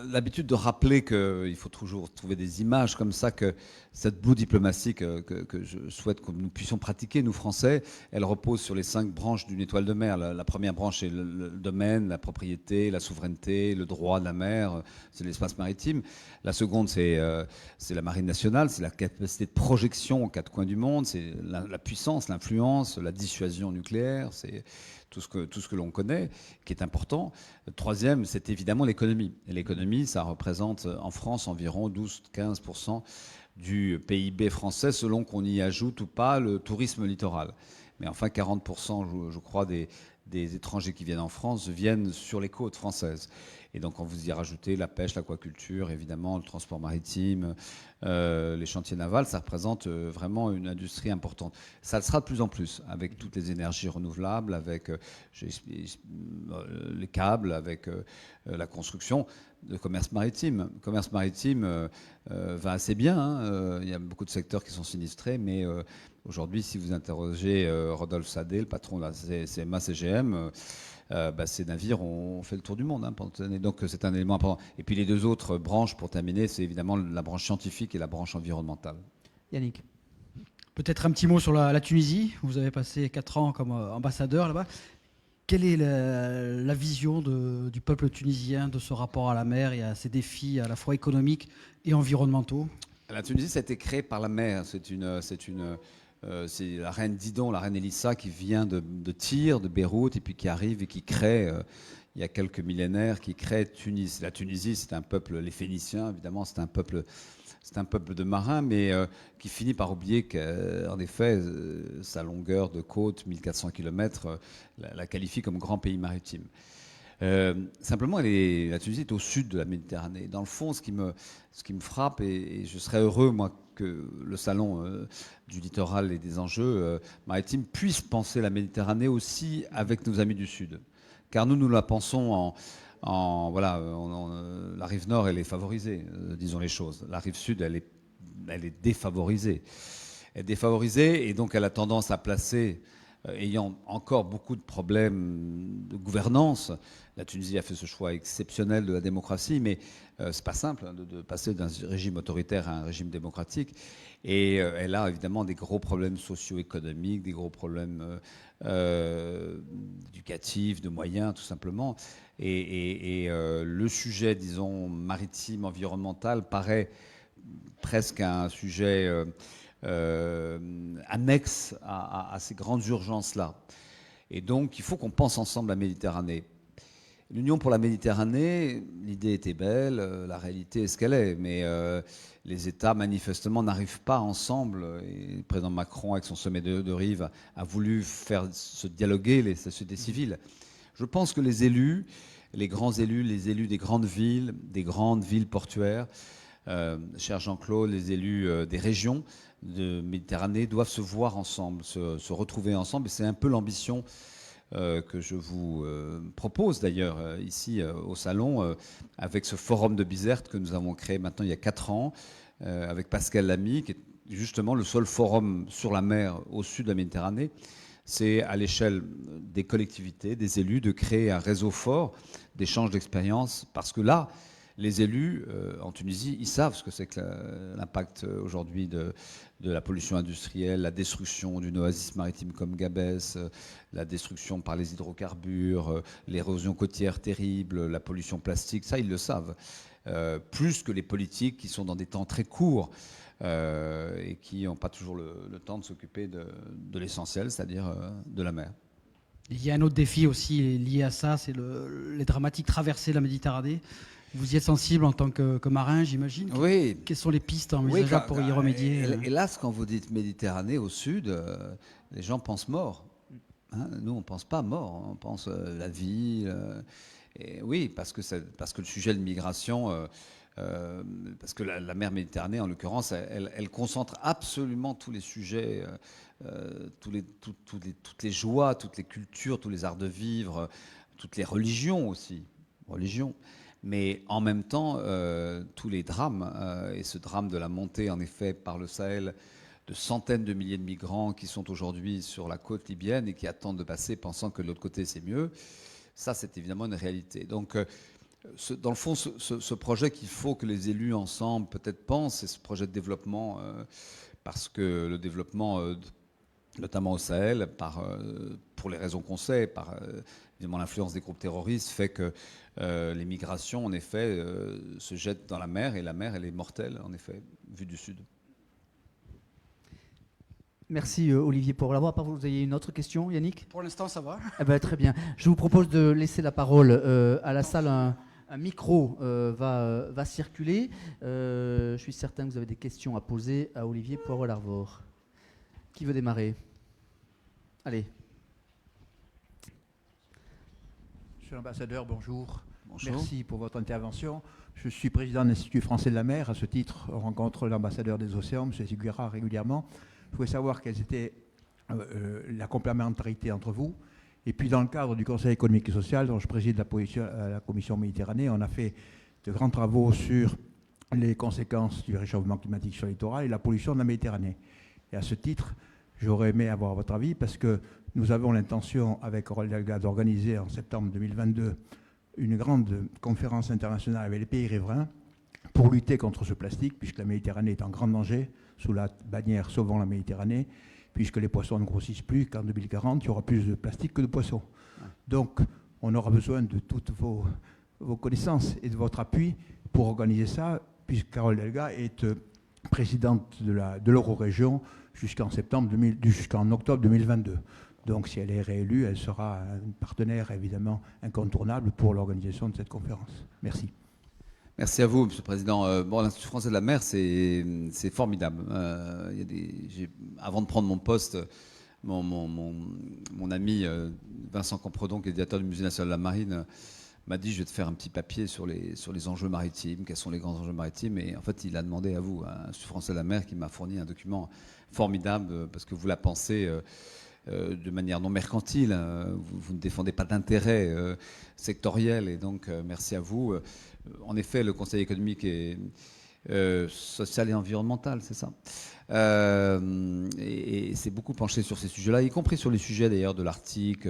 l'habitude de rappeler qu'il faut toujours trouver des images comme ça, que cette blue diplomatie que je souhaite que nous puissions pratiquer, nous Français, elle repose sur les 5 branches d'une étoile de mer. La première branche, c'est le domaine, la propriété, la souveraineté, le droit de la mer, c'est l'espace maritime. La seconde, c'est la marine nationale, c'est la capacité de projection aux 4 coins du monde, c'est la puissance, l'influence, la dissuasion nucléaire, c'est tout ce que l'on connaît, qui est important. Le troisième, c'est évidemment l'économie. Et l'économie, ça représente en France environ 12-15% du PIB français, selon qu'on y ajoute ou pas le tourisme littoral. Mais enfin, 40%, je crois, des étrangers qui viennent en France viennent sur les côtes françaises. Et donc, quand vous y rajoutez la pêche, l'aquaculture, évidemment, le transport maritime, les chantiers navals, ça représente vraiment une industrie importante. Ça le sera de plus en plus, avec toutes les énergies renouvelables, avec les câbles, avec la construction. Le commerce maritime. Le commerce maritime va assez bien. Hein. Il y a beaucoup de secteurs qui sont sinistrés, mais aujourd'hui, si vous interrogez Rodolphe Sadé, le patron de la CMA-CGM, ces navires ont fait le tour du monde pendant cette année. Donc c'est un élément important. Et puis les 2 autres branches, pour terminer, c'est évidemment la branche scientifique et la branche environnementale. Yannick. Peut-être un petit mot sur la Tunisie. Vous avez passé 4 ans comme ambassadeur là-bas. Quelle est la vision du peuple tunisien de ce rapport à la mer et à ces défis à la fois économiques et environnementaux? La Tunisie, ça a été créé par la mer. C'est la reine Didon, la reine Elissa, qui vient de Tyr, de Beyrouth, et puis qui arrive et qui crée, il y a quelques millénaires, qui crée Tunis. La Tunisie, c'est un peuple, les Phéniciens, évidemment, c'est un peuple de marins, mais qui finit par oublier qu'en effet, sa longueur de côte, 1400 km, la qualifie comme grand pays maritime. Simplement, la Tunisie est au sud de la Méditerranée. Dans le fond, ce qui me frappe, et je serais heureux, moi, que le salon du littoral et des enjeux maritimes puisse penser la Méditerranée aussi avec nos amis du Sud. Car nous la pensons la rive nord, elle est favorisée, disons les choses. La rive sud, elle est défavorisée. Elle est défavorisée et donc elle a tendance à placer, ayant encore beaucoup de problèmes de gouvernance. La Tunisie a fait ce choix exceptionnel de la démocratie, mais c'est pas simple de passer d'un régime autoritaire à un régime démocratique. Et elle a évidemment des gros problèmes socio-économiques, des gros problèmes éducatifs, de moyens, tout simplement. Et le sujet, disons, maritime, environnemental, paraît presque un sujet annexe à ces grandes urgences-là. Et donc, il faut qu'on pense ensemble la Méditerranée. L'Union pour la Méditerranée, l'idée était belle, la réalité est ce qu'elle est, mais les États manifestement n'arrivent pas ensemble. Et le président Macron, avec son sommet de Rive, a voulu faire se dialoguer les sociétés civiles. Je pense que les élus, les grands élus, les élus des grandes villes portuaires, cher Jean-Claude, les élus des régions de Méditerranée doivent se voir ensemble, se retrouver ensemble. Et c'est un peu l'ambition que je vous propose d'ailleurs ici au Salon, avec ce forum de Bizerte que nous avons créé maintenant il y a 4 ans, avec Pascal Lamy, qui est justement le seul forum sur la mer au sud de la Méditerranée. C'est à l'échelle des collectivités, des élus, de créer un réseau fort d'échange d'expériences, parce que là, les élus en Tunisie, ils savent ce que c'est que l'impact aujourd'hui de la pollution industrielle, la destruction d'une oasis maritime comme Gabès, la destruction par les hydrocarbures, l'érosion côtière terrible, la pollution plastique, ça ils le savent. Plus que les politiques qui sont dans des temps très courts et qui n'ont pas toujours le temps de s'occuper de l'essentiel, c'est-à-dire de la mer. Il y a un autre défi aussi lié à ça, c'est les dramatiques traversées de la Méditerranée. Vous y êtes sensible en tant que marin, j'imagine. Oui. Quelles sont les pistes envisageables pour y remédier? Hélas, quand vous dites Méditerranée au sud, les gens pensent mort. Hein, nous, on ne pense pas mort, on pense la vie. Et oui, parce que le sujet de migration, parce que la mer Méditerranée, en l'occurrence, elle concentre absolument tous les sujets, toutes les joies, toutes les cultures, tous les arts de vivre, toutes les religions aussi. Mais en même temps, tous les drames, et ce drame de la montée, en effet, par le Sahel, de centaines de milliers de migrants qui sont aujourd'hui sur la côte libyenne et qui attendent de passer pensant que de l'autre côté c'est mieux, ça c'est évidemment une réalité. Donc Dans le fond, ce projet qu'il faut que les élus ensemble peut-être pensent, c'est ce projet de développement, parce que le développement, notamment au Sahel, pour les raisons qu'on sait, par évidemment l'influence des groupes terroristes, fait que les migrations, en effet, se jettent dans la mer, et la mer, elle est mortelle, en effet, vue du sud. Merci Olivier pour l'avoir. Vous avez une autre question, Yannick? Pour l'instant, ça va. Eh ben, très bien. Je vous propose de laisser la parole à la salle. Un micro va circuler. Je suis certain que vous avez des questions à poser à Olivier Poirot-Larvor. Qui veut démarrer? Allez. Monsieur l'ambassadeur, bonjour. Bonjour. Merci pour votre intervention. Je suis président de l'Institut français de la mer. À ce titre, on rencontre l'ambassadeur des océans, M. Seguira, régulièrement. Je voulais savoir quelle était la complémentarité entre vous. Et puis, dans le cadre du Conseil économique et social, dont je préside la commission Méditerranée, on a fait de grands travaux sur les conséquences du réchauffement climatique sur le littoral et la pollution de la Méditerranée. Et à ce titre, j'aurais aimé avoir votre avis parce que nous avons l'intention, avec Aurel Delga, d'organiser en septembre 2022 une grande conférence internationale avec les pays riverains pour lutter contre ce plastique, puisque la Méditerranée est en grand danger, sous la bannière Sauvons la Méditerranée, puisque les poissons ne grossissent plus, qu'en 2040, il y aura plus de plastique que de poissons. Donc, on aura besoin de toutes vos connaissances et de votre appui pour organiser ça, puisque Carole Delga est présidente de l'Eurorégion jusqu'en octobre 2022. Donc, si elle est réélue, elle sera un partenaire évidemment incontournable pour l'organisation de cette conférence. Merci. Merci à vous, Monsieur le Président. Bon, l'Institut français de la mer, c'est formidable. Avant de prendre mon poste, mon ami Vincent Campredon, qui est directeur du Musée national de la marine, m'a dit: je vais te faire un petit papier sur les enjeux maritimes, quels sont les grands enjeux maritimes. Et en fait, il a demandé à vous, à l'Institut français de la mer, qui m'a fourni un document formidable, parce que vous la pensez de manière non mercantile. Vous ne défendez pas d'intérêt sectoriel, et donc merci à vous. En effet, le Conseil économique et social et environnemental, c'est ça. Et c'est beaucoup penché sur ces sujets-là, y compris sur les sujets d'ailleurs de l'Arctique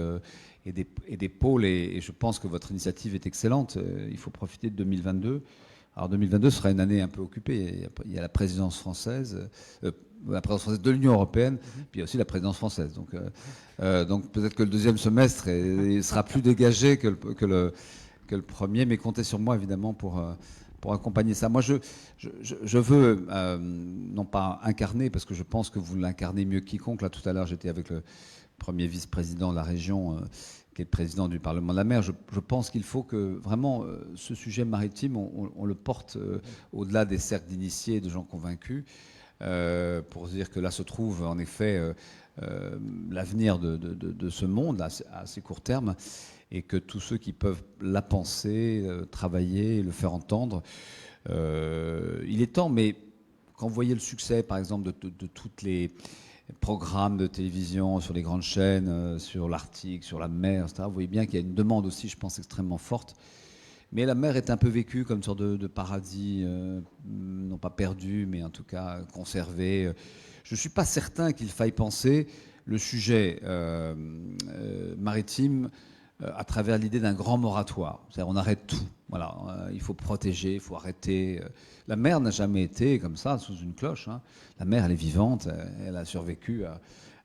et des pôles. Et je pense que votre initiative est excellente. Il faut profiter de 2022. Alors 2022 sera une année un peu occupée. Il y a la présidence française. La présidence française de l'Union européenne, puis il y a aussi la présidence française. Donc peut-être que le deuxième semestre sera plus dégagé que le premier, mais comptez sur moi évidemment pour accompagner ça. Moi, je veux non pas incarner, parce que je pense que vous l'incarnez mieux que quiconque. Là, tout à l'heure, j'étais avec le premier vice-président de la région, qui est le président du Parlement de la mer. Je pense qu'il faut que vraiment ce sujet maritime, on le porte au-delà des cercles d'initiés et de gens convaincus. Pour dire que là se trouve en effet l'avenir de ce monde à assez court terme, et que tous ceux qui peuvent la penser, travailler, le faire entendre, il est temps. Mais quand vous voyez le succès, par exemple, de tous les programmes de télévision sur les grandes chaînes, sur l'Arctique, sur la mer, etc., vous voyez bien qu'il y a une demande aussi, je pense, extrêmement forte. Mais la mer est un peu vécue comme une sorte de paradis, non pas perdu, mais en tout cas conservé. Je ne suis pas certain qu'il faille penser le sujet maritime à travers l'idée d'un grand moratoire. C'est-à-dire on arrête tout. Voilà, il faut protéger, il faut arrêter. La mer n'a jamais été comme ça, sous une cloche. Hein. La mer, elle est vivante, elle a survécu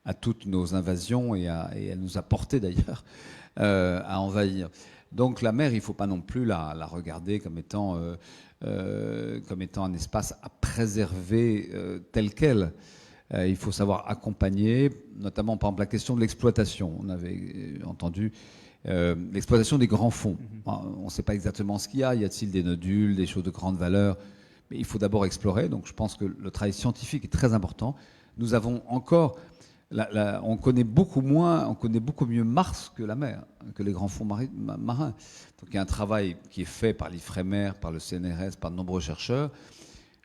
à toutes nos invasions et elle nous a porté d'ailleurs à envahir. Donc la mer, il ne faut pas non plus la regarder comme étant un espace à préserver tel quel. Il faut savoir accompagner, notamment par exemple la question de l'exploitation. On avait entendu l'exploitation des grands fonds. On ne sait pas exactement ce qu'il y a. Y a-t-il des nodules, des choses de grande valeur? Mais il faut d'abord explorer. Donc je pense que le travail scientifique est très important. Nous avons encore... on connaît beaucoup mieux Mars que la mer, que les grands fonds marins. Donc il y a un travail qui est fait par l'IFREMER, par le CNRS, par de nombreux chercheurs.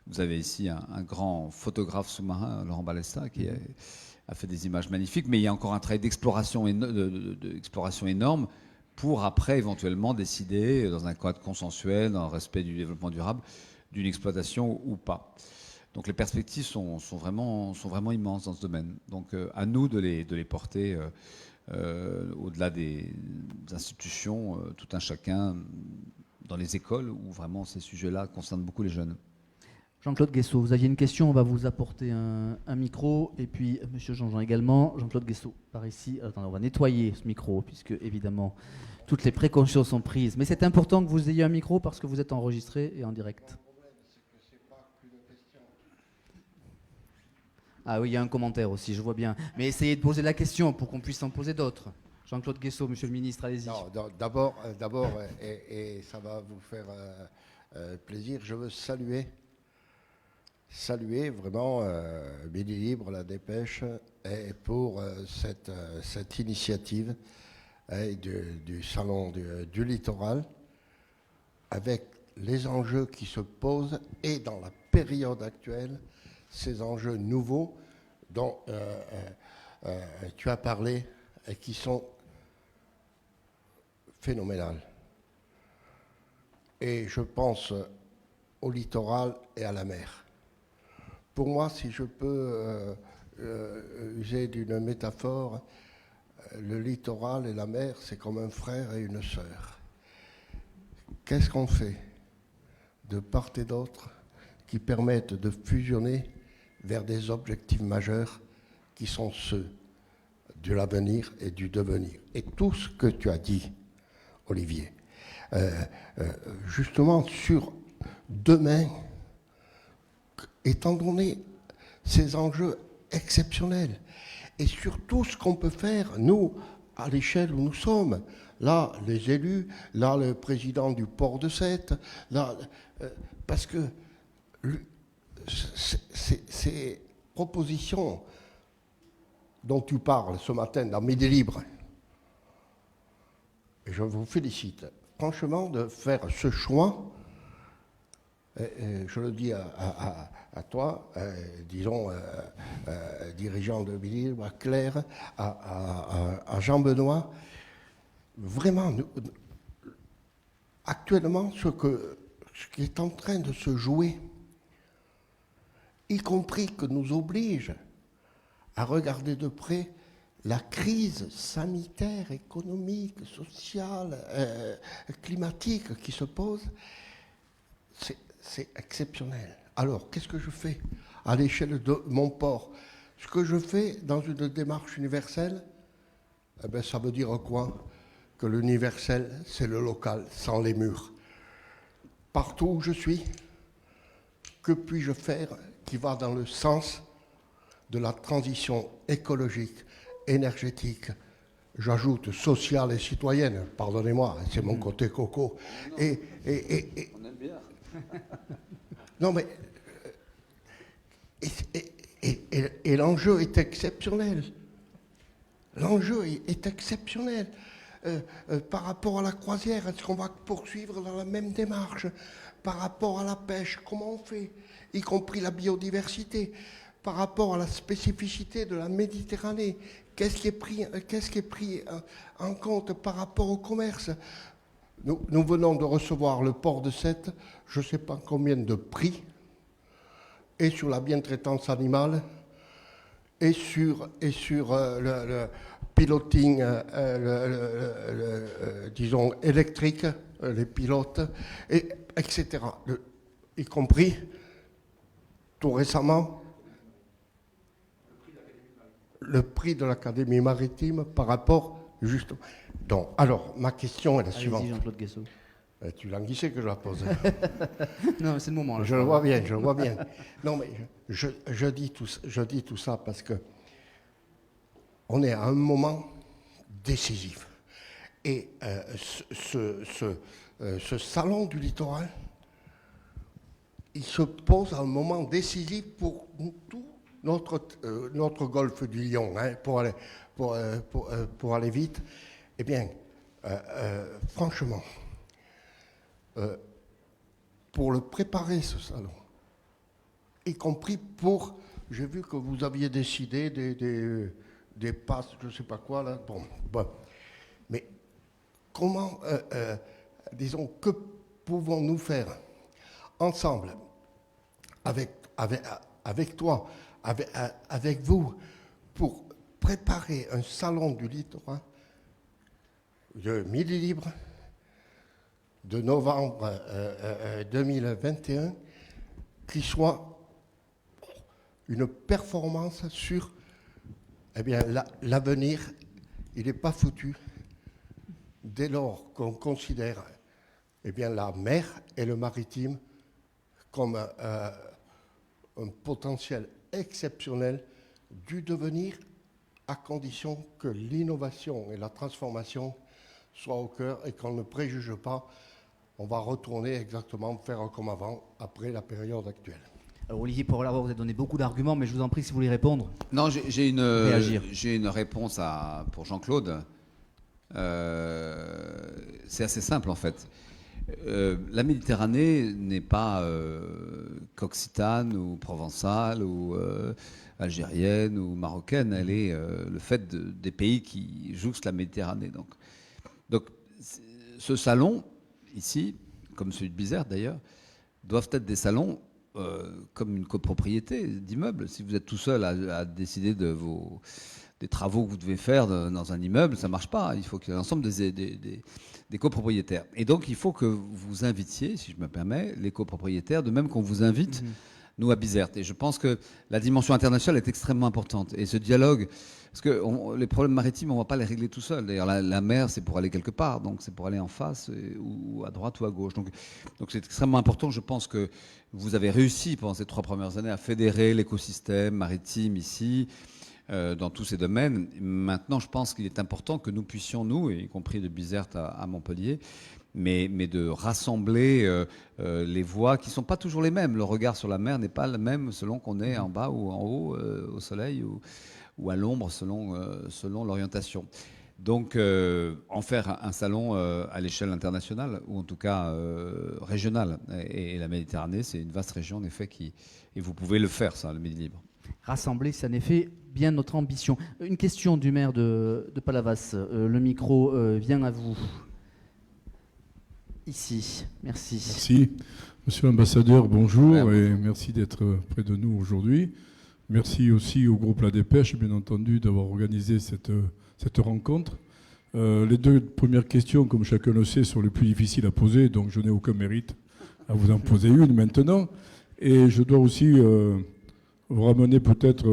Vous avez ici un grand photographe sous-marin, Laurent Balesta, qui a fait des images magnifiques. Mais il y a encore un travail d'exploration énorme pour après éventuellement décider, dans un cadre consensuel, dans le respect du développement durable, d'une exploitation ou pas. Donc les perspectives sont vraiment immenses dans ce domaine. Donc à nous de les porter au-delà des institutions, tout un chacun dans les écoles où vraiment ces sujets-là concernent beaucoup les jeunes. Jean-Claude Guessot, vous aviez une question, on va vous apporter un micro, et puis Monsieur Jean-Jean également. Jean-Claude Guessot, par ici. Attendez, on va nettoyer ce micro, puisque évidemment, toutes les précautions sont prises. Mais c'est important que vous ayez un micro parce que vous êtes enregistré et en direct. Ah oui, il y a un commentaire aussi, je vois bien. Mais essayez de poser la question pour qu'on puisse en poser d'autres. Jean-Claude Guessot, Monsieur le Ministre, allez-y. D'abord, et ça va vous faire plaisir, je veux saluer vraiment Midi Libre, la Dépêche, et pour cette initiative du Salon du Littoral, avec les enjeux qui se posent, et dans la période actuelle, ces enjeux nouveaux dont tu as parlé et qui sont phénoménales. Et je pense au littoral et à la mer. Pour moi, si je peux user d'une métaphore, le littoral et la mer, c'est comme un frère et une sœur. Qu'est-ce qu'on fait de part et d'autre qui permettent de fusionner vers des objectifs majeurs qui sont ceux de l'avenir et du devenir. Et tout ce que tu as dit, Olivier, justement sur demain, étant donné ces enjeux exceptionnels, et surtout ce qu'on peut faire, nous, à l'échelle où nous sommes, là, les élus, là, le président du port de Sète, là, parce que ces propositions dont tu parles ce matin dans Midi Libre, je vous félicite franchement de faire ce choix, je le dis à toi, disons, dirigeant de Midi Libre, à Claire, à Jean-Benoît, vraiment, actuellement, ce qui est en train de se jouer, y compris que nous oblige à regarder de près la crise sanitaire, économique, sociale, climatique qui se pose, c'est exceptionnel. Alors, qu'est-ce que je fais à l'échelle de mon port? Ce que je fais dans une démarche universelle, eh bien, ça veut dire quoi? Que l'universel, c'est le local, sans les murs. Partout où je suis, que puis-je faire qui va dans le sens de la transition écologique, énergétique, j'ajoute sociale et citoyenne, pardonnez-moi, c'est mon côté coco. On aime bien. Non mais, et l'enjeu est exceptionnel. L'enjeu est exceptionnel. Par rapport à la croisière, est-ce qu'on va poursuivre dans la même démarche? Par rapport à la pêche, comment on fait? Y compris la biodiversité. Par rapport à la spécificité de la Méditerranée, qu'est-ce qui est pris en compte par rapport au commerce? Nous venons de recevoir le port de Sète, je ne sais pas combien de prix, et sur la bientraitance animale, et sur le piloting, disons, électrique, les pilotes, etc. Y compris, tout récemment, le prix de l'Académie maritime par rapport, justement. Donc, alors, ma question est la suivante. Allez-y, Jean-Claude Guessot. Tu languissais que je la pose. Non, c'est le moment. Là, je le vois bien, je le vois bien. Non, mais je dis tout ça parce que on est à un moment décisif. Et ce salon du littoral, il se pose à un moment décisif pour tout notre golfe du Lion, hein, pour aller vite. Eh bien, franchement, pour le préparer, ce salon, y compris pour... J'ai vu que vous aviez décidé des passes, je ne sais pas quoi, là. Bon. Mais comment, disons, que pouvons-nous faire ensemble, avec toi, avec vous, pour préparer un salon du littoral de Midi Libre de novembre 2021 qui soit une performance sur l'avenir. Il n'est pas foutu dès lors qu'on considère la mer et le maritime comme un potentiel exceptionnel du devenir, à condition que l'innovation et la transformation soient au cœur et qu'on ne préjuge pas. On va retourner exactement faire comme avant, après la période actuelle. Alors Olivier Porlava, vous avez donné beaucoup d'arguments, mais je vous en prie si vous voulez répondre. Non, j'ai une réponse pour Jean-Claude. C'est assez simple en fait. La Méditerranée n'est pas qu'occitane ou provençale ou algérienne ou marocaine. Elle est le fait des pays qui jouxtent la Méditerranée. Donc ce salon, ici, comme celui de Bizerte d'ailleurs, doivent être des salons comme une copropriété d'immeubles. Si vous êtes tout seul à décider des travaux que vous devez faire dans un immeuble, ça ne marche pas. Il faut qu'il y ait l'ensemble des copropriétaires. Et donc, il faut que vous invitiez, si je me permets, les copropriétaires, de même qu'on vous invite, nous, à Bizerte. Et je pense que la dimension internationale est extrêmement importante. Et ce dialogue, parce que les problèmes maritimes, on ne va pas les régler tout seul. D'ailleurs, la mer, c'est pour aller quelque part. Donc, c'est pour aller en face, ou à droite ou à gauche. Donc, c'est extrêmement important. Je pense que vous avez réussi, pendant ces 3 premières années, à fédérer l'écosystème maritime ici, dans tous ces domaines. Maintenant, je pense qu'il est important que nous puissions, nous, y compris de Bizerte à Montpellier, mais de rassembler les voix qui ne sont pas toujours les mêmes. Le regard sur la mer n'est pas le même selon qu'on est en bas ou en haut, au soleil ou à l'ombre, selon l'orientation. Donc, en faire un salon à l'échelle internationale, ou en tout cas régionale. Et la Méditerranée, c'est une vaste région, en effet, et vous pouvez le faire, ça, le Midi Libre. Rassembler, c'est en effet bien notre ambition. Une question du maire de Palavas. Le micro vient à vous. Ici, merci. Merci. Monsieur l'ambassadeur, bonjour et merci d'être près de nous aujourd'hui. Merci aussi au groupe La Dépêche, bien entendu, d'avoir organisé cette rencontre. Les 2 premières questions, comme chacun le sait, sont les plus difficiles à poser, donc je n'ai aucun mérite à vous en poser une maintenant. Et je dois aussi vous ramener peut-être,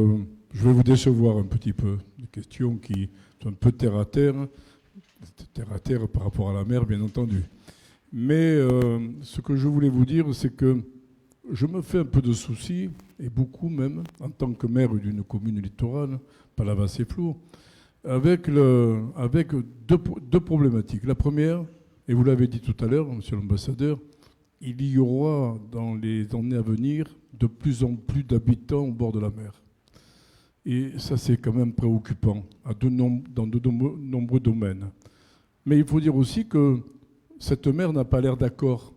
je vais vous décevoir un petit peu, des questions qui sont un peu terre à terre par rapport à la mer, bien entendu. Mais ce que je voulais vous dire, c'est que je me fais un peu de soucis, et beaucoup même, en tant que maire d'une commune littorale, Palavas et Flots, avec 2 problématiques. La première, et vous l'avez dit tout à l'heure, monsieur l'ambassadeur, il y aura dans les années à venir de plus en plus d'habitants au bord de la mer. Et ça, c'est quand même préoccupant dans de nombreux domaines. Mais il faut dire aussi que cette mer n'a pas l'air d'accord.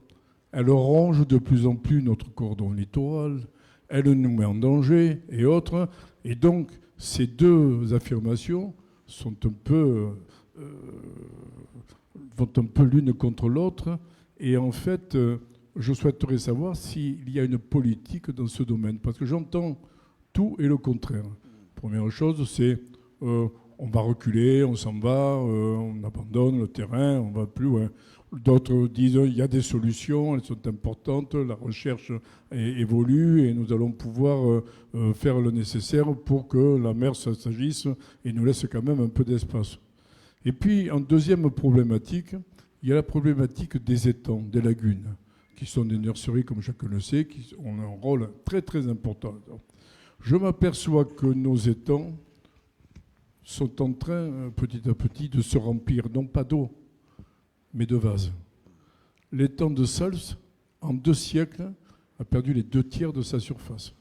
Elle ronge de plus en plus notre cordon littoral, elle nous met en danger et autres. Et donc, ces 2 affirmations vont un peu l'une contre l'autre. Et en fait, je souhaiterais savoir s'il y a une politique dans ce domaine. Parce que j'entends tout et le contraire. Première chose, c'est on va reculer, on s'en va, on abandonne le terrain, on va plus loin. D'autres disent il y a des solutions, elles sont importantes, la recherche évolue et nous allons pouvoir faire le nécessaire pour que la mer s'agisse et nous laisse quand même un peu d'espace. Et puis, en deuxième problématique, il y a la problématique des étangs, des lagunes, qui sont des nurseries, comme chacun le sait, qui ont un rôle très très important. Je m'aperçois que nos étangs sont en train, petit à petit, de se remplir, non pas d'eau, mais de vases. L'étang de Sals, en 2 siècles, a perdu les 2 tiers de sa surface.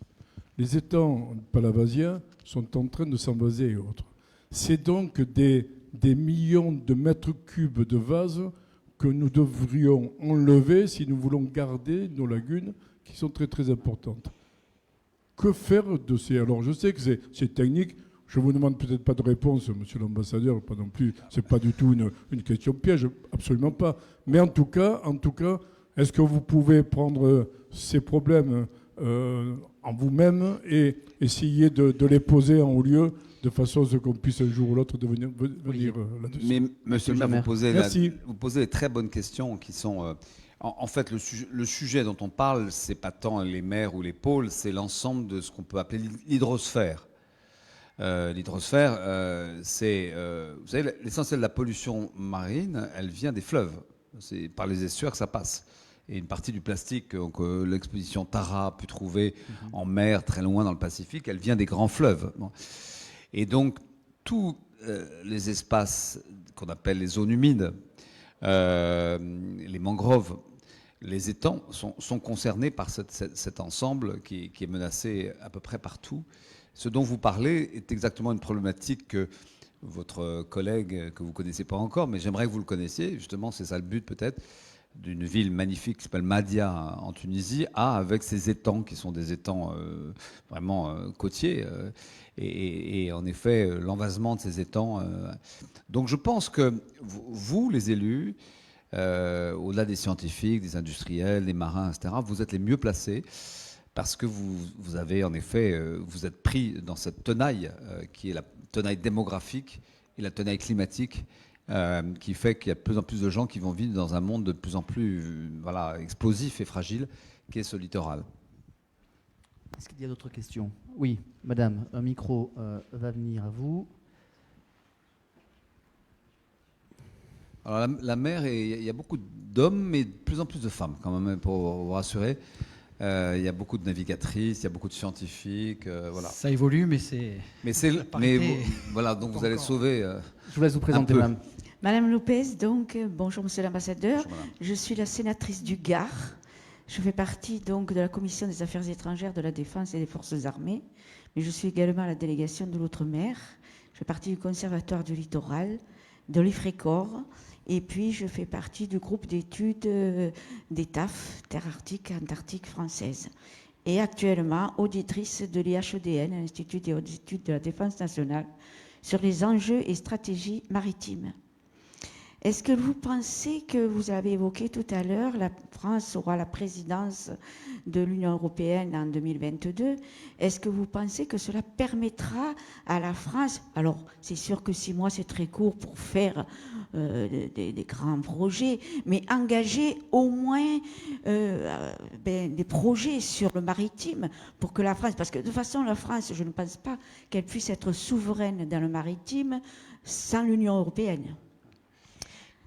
Les étangs palavasiens sont en train de s'envaser et autres. C'est donc des millions de mètres cubes de vases que nous devrions enlever si nous voulons garder nos lagunes qui sont très très importantes. Que faire de ces... Alors je sais que c'est technique, je ne vous demande peut-être pas de réponse, monsieur l'ambassadeur, pas non plus, ce n'est pas du tout une question piège, absolument pas. Mais en tout cas, est-ce que vous pouvez prendre ces problèmes en vous-même et essayer de les poser en haut lieu de façon à ce qu'on puisse un jour ou l'autre venir là-dessus. Mais monsieur le maire, Merci. vous posez des très bonnes questions qui sont... en fait, le sujet dont on parle, c'est pas tant les mers ou les pôles, c'est l'ensemble de ce qu'on peut appeler l'hydrosphère. L'hydrosphère, c'est... vous savez, l'essentiel de la pollution marine, elle vient des fleuves. C'est par les estuaires que ça passe. Et une partie du plastique que l'exposition Tara a pu trouver en mer, très loin dans le Pacifique, elle vient des grands fleuves. Bon. Et donc, tous les espaces qu'on appelle les zones humides, les mangroves, les étangs sont concernés par cet ensemble qui est menacé à peu près partout. Ce dont vous parlez est exactement une problématique que votre collègue, que vous ne connaissez pas encore, mais j'aimerais que vous le connaissiez. Justement, c'est ça le but peut-être, d'une ville magnifique qui s'appelle Mahdia en Tunisie, avec ces étangs qui sont des étangs vraiment côtiers. Et en effet, l'envasement de ces étangs. Donc je pense que vous, les élus, au-delà des scientifiques, des industriels, des marins, etc., vous êtes les mieux placés parce que vous avez en effet, vous êtes pris dans cette tenaille qui est la tenaille démographique et la tenaille climatique qui fait qu'il y a de plus en plus de gens qui vont vivre dans un monde de plus en plus explosif et fragile qui est ce littoral. Est-ce qu'il y a d'autres questions? Oui, madame, un micro va venir à vous. Alors la mer, il y a beaucoup d'hommes, mais de plus en plus de femmes quand même, pour vous rassurer. Il y a beaucoup de navigatrices, il y a beaucoup de scientifiques. Voilà. Ça évolue, mais c'est... Voilà, donc vous allez sauver... Je vous laisse vous présenter, madame. Madame Lopez, donc, bonjour monsieur l'ambassadeur. Bonjour, madame. Je suis la sénatrice du Gard. Je fais partie donc de la Commission des Affaires étrangères, de la Défense et des Forces armées. Mais je suis également à la délégation de l'Outre-mer. Je fais partie du Conservatoire du littoral, de l'IFRECOR. Et puis, je fais partie du groupe d'études des TAF, Terre Arctique, Antarctique française. Et actuellement, auditrice de l'IHEDN, l'Institut des hautes études de la Défense nationale, sur les enjeux et stratégies maritimes. Est-ce que vous pensez que vous avez évoqué tout à l'heure, la France aura la présidence de l'Union européenne en 2022. Est-ce que vous pensez que cela permettra à la France, alors c'est sûr que 6 mois c'est très court pour faire des grands projets, mais engager au moins des projets sur le maritime pour que la France, parce que de toute façon la France, je ne pense pas qu'elle puisse être souveraine dans le maritime sans l'Union européenne.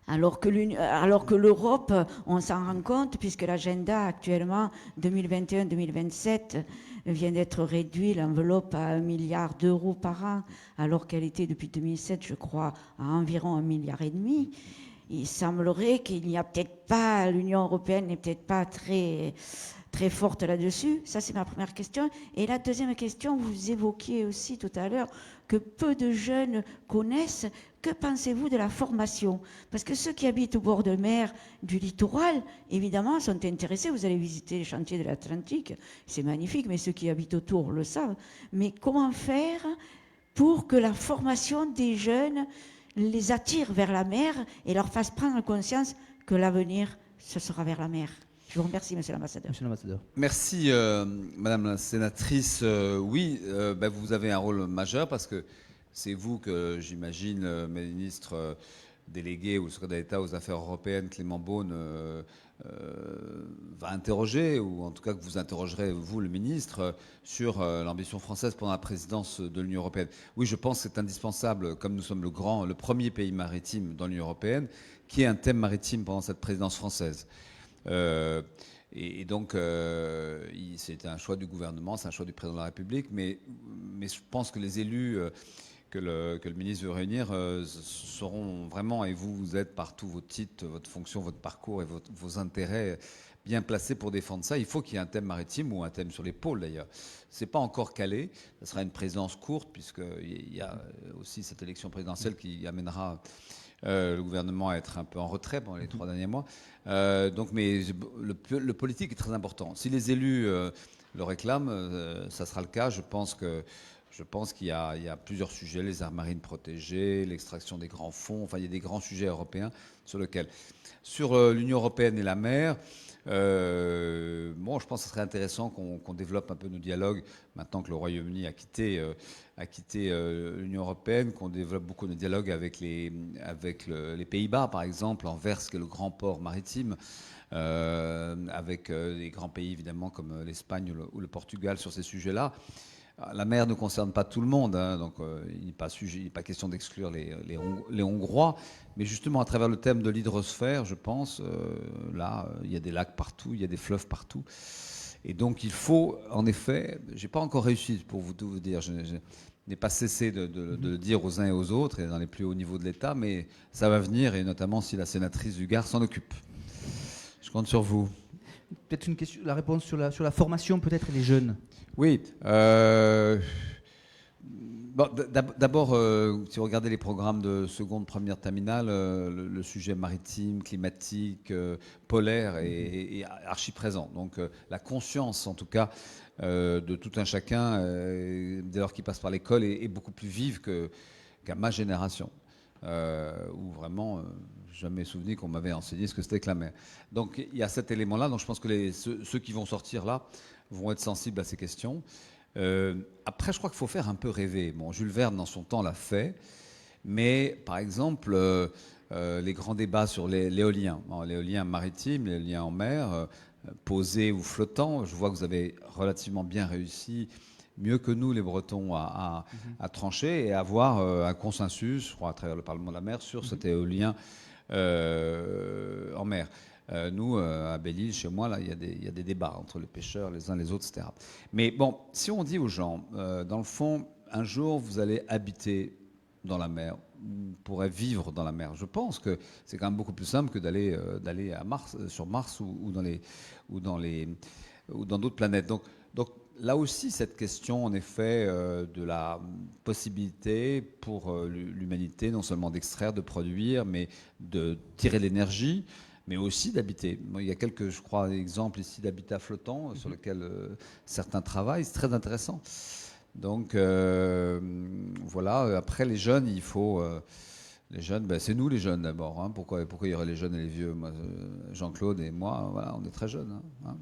Alors que l'Europe, on s'en rend compte, puisque l'agenda actuellement 2021-2027 vient d'être réduit, l'enveloppe à 1 milliard d'euros par an, alors qu'elle était depuis 2007, je crois, à environ 1,5 milliard. Il semblerait qu'il n'y a peut-être pas, l'Union européenne n'est peut-être pas très forte là-dessus. Ça, c'est ma première question. Et la deuxième question, vous évoquiez aussi tout à l'heure que peu de jeunes connaissent. Que pensez-vous de la formation? Parce que ceux qui habitent au bord de mer du littoral, évidemment, sont intéressés. Vous allez visiter les chantiers de l'Atlantique, c'est magnifique, mais ceux qui habitent autour le savent. Mais comment faire pour que la formation des jeunes les attire vers la mer et leur fasse prendre conscience que l'avenir, ce sera vers la mer? Je vous remercie, monsieur l'ambassadeur. Monsieur l'ambassadeur. Merci, madame la sénatrice. Oui, vous avez un rôle majeur parce que c'est vous que, j'imagine, ministre délégué ou secrétaire d'État aux affaires européennes, Clément Beaune, va interroger, ou en tout cas que vous interrogerez, vous, le ministre, sur l'ambition française pendant la présidence de l'Union européenne. Oui, je pense que c'est indispensable, comme nous sommes le premier pays maritime dans l'Union européenne, qu'il y ait un thème maritime pendant cette présidence française. Et donc, c'est un choix du gouvernement, c'est un choix du président de la République, mais je pense que les élus que le ministre veut réunir seront vraiment, et vous êtes par tous vos titres, votre fonction, votre parcours et vos intérêts bien placés pour défendre ça. Il faut qu'il y ait un thème maritime ou un thème sur les pôles d'ailleurs. Ce n'est pas encore calé, ce sera une présidence courte puisqu'il y a aussi cette élection présidentielle qui amènera le gouvernement à être un peu en retrait pendant les 3 derniers mois. Mais le politique est très important. Si les élus le réclament, ça sera le cas. Je pense qu'il y a plusieurs sujets, les aires marines protégées, l'extraction des grands fonds, enfin il y a des grands sujets européens sur lesquels. Sur l'Union européenne et la mer, Bon, je pense que ce serait intéressant qu'on développe un peu nos dialogues maintenant que le Royaume-Uni a quitté l'Union européenne, qu'on développe beaucoup nos dialogues avec les Pays-Bas, par exemple, Anvers, qui est le grand port maritime, avec des grands pays évidemment comme l'Espagne ou le Portugal sur ces sujets-là. La mer ne concerne pas tout le monde, hein, donc il n'est pas question d'exclure les Hongrois, mais justement à travers le thème de l'hydrosphère, je pense, là, il y a des lacs partout, il y a des fleuves partout, et donc il faut, en effet, j'ai pas encore réussi, pour tout vous dire, je n'ai pas cessé de le dire aux uns et aux autres, et dans les plus hauts niveaux de l'État, mais ça va venir, et notamment si la sénatrice du Gard s'en occupe. Je compte sur vous. Peut-être une question, la réponse sur la formation, peut-être, et les jeunes. Oui. Bon, d'abord, si vous regardez les programmes de seconde, première terminale, le sujet maritime, climatique, polaire est archi présent. Donc la conscience, en tout cas, de tout un chacun, dès lors qu'il passe par l'école, est beaucoup plus vive qu'à ma génération, où vraiment, jamais souvenu qu'on m'avait enseigné ce que c'était que la mer. Donc il y a cet élément-là. Donc je pense que ceux qui vont sortir là vont être sensibles à ces questions. Après, je crois qu'il faut faire un peu rêver. Bon, Jules Verne, dans son temps, l'a fait. Mais, par exemple, les grands débats sur l'éolien, l'éolien maritime, l'éolien en mer, posé ou flottant, je vois que vous avez relativement bien réussi, mieux que nous, les Bretons, à trancher et à avoir un consensus, je crois, à travers le Parlement de la mer, sur cet éolien en mer. Nous, à Belle-Île, chez moi, là, il y a des débats entre les pêcheurs, les uns les autres, etc. Mais bon, si on dit aux gens, dans le fond, un jour, vous allez habiter dans la mer, vous pourrez vivre dans la mer. Je pense que c'est quand même beaucoup plus simple que d'aller à Mars, sur Mars ou dans d'autres planètes. Donc là aussi, cette question, en effet, de la possibilité pour l'humanité, non seulement d'extraire, de produire, mais de tirer l'énergie, mais aussi d'habiter. Il y a quelques, je crois, exemples ici d'habitats flottants sur lesquels certains travaillent. C'est très intéressant. Donc, voilà. Après, les jeunes, il faut... les jeunes, c'est nous les jeunes d'abord. Hein. Pourquoi il y aurait les jeunes et les vieux? Moi, Jean-Claude et moi, voilà, on est très jeunes. Hein.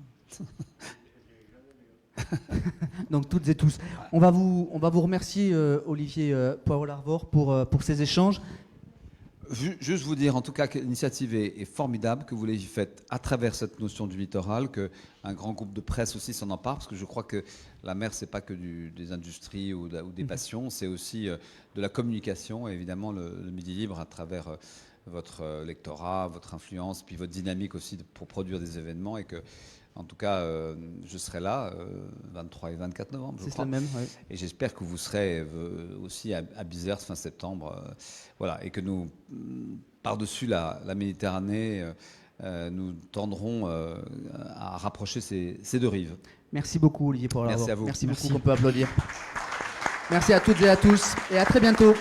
Donc toutes et tous. On va vous remercier, Olivier Poivre-Larvor, pour ces échanges. Juste vous dire, en tout cas, que l'initiative est formidable, que vous l'ayez faite à travers cette notion du littoral, qu'un grand groupe de presse aussi s'en empare, parce que je crois que la mer, c'est pas que des industries ou des passions, c'est aussi de la communication, et évidemment le Midi Libre à travers votre lectorat, votre influence, puis votre dynamique aussi pour produire des événements, et que, en tout cas, je serai là 23 et 24 novembre, je crois. C'est le même, oui. Et j'espère que vous serez aussi à Bizerte fin septembre. Voilà, et que nous, par-dessus la Méditerranée, nous tendrons à rapprocher ces deux rives. Merci beaucoup, Olivier Poivre-Larvor. Merci à vous. Merci beaucoup, on peut applaudir. Merci à toutes et à tous, et à très bientôt.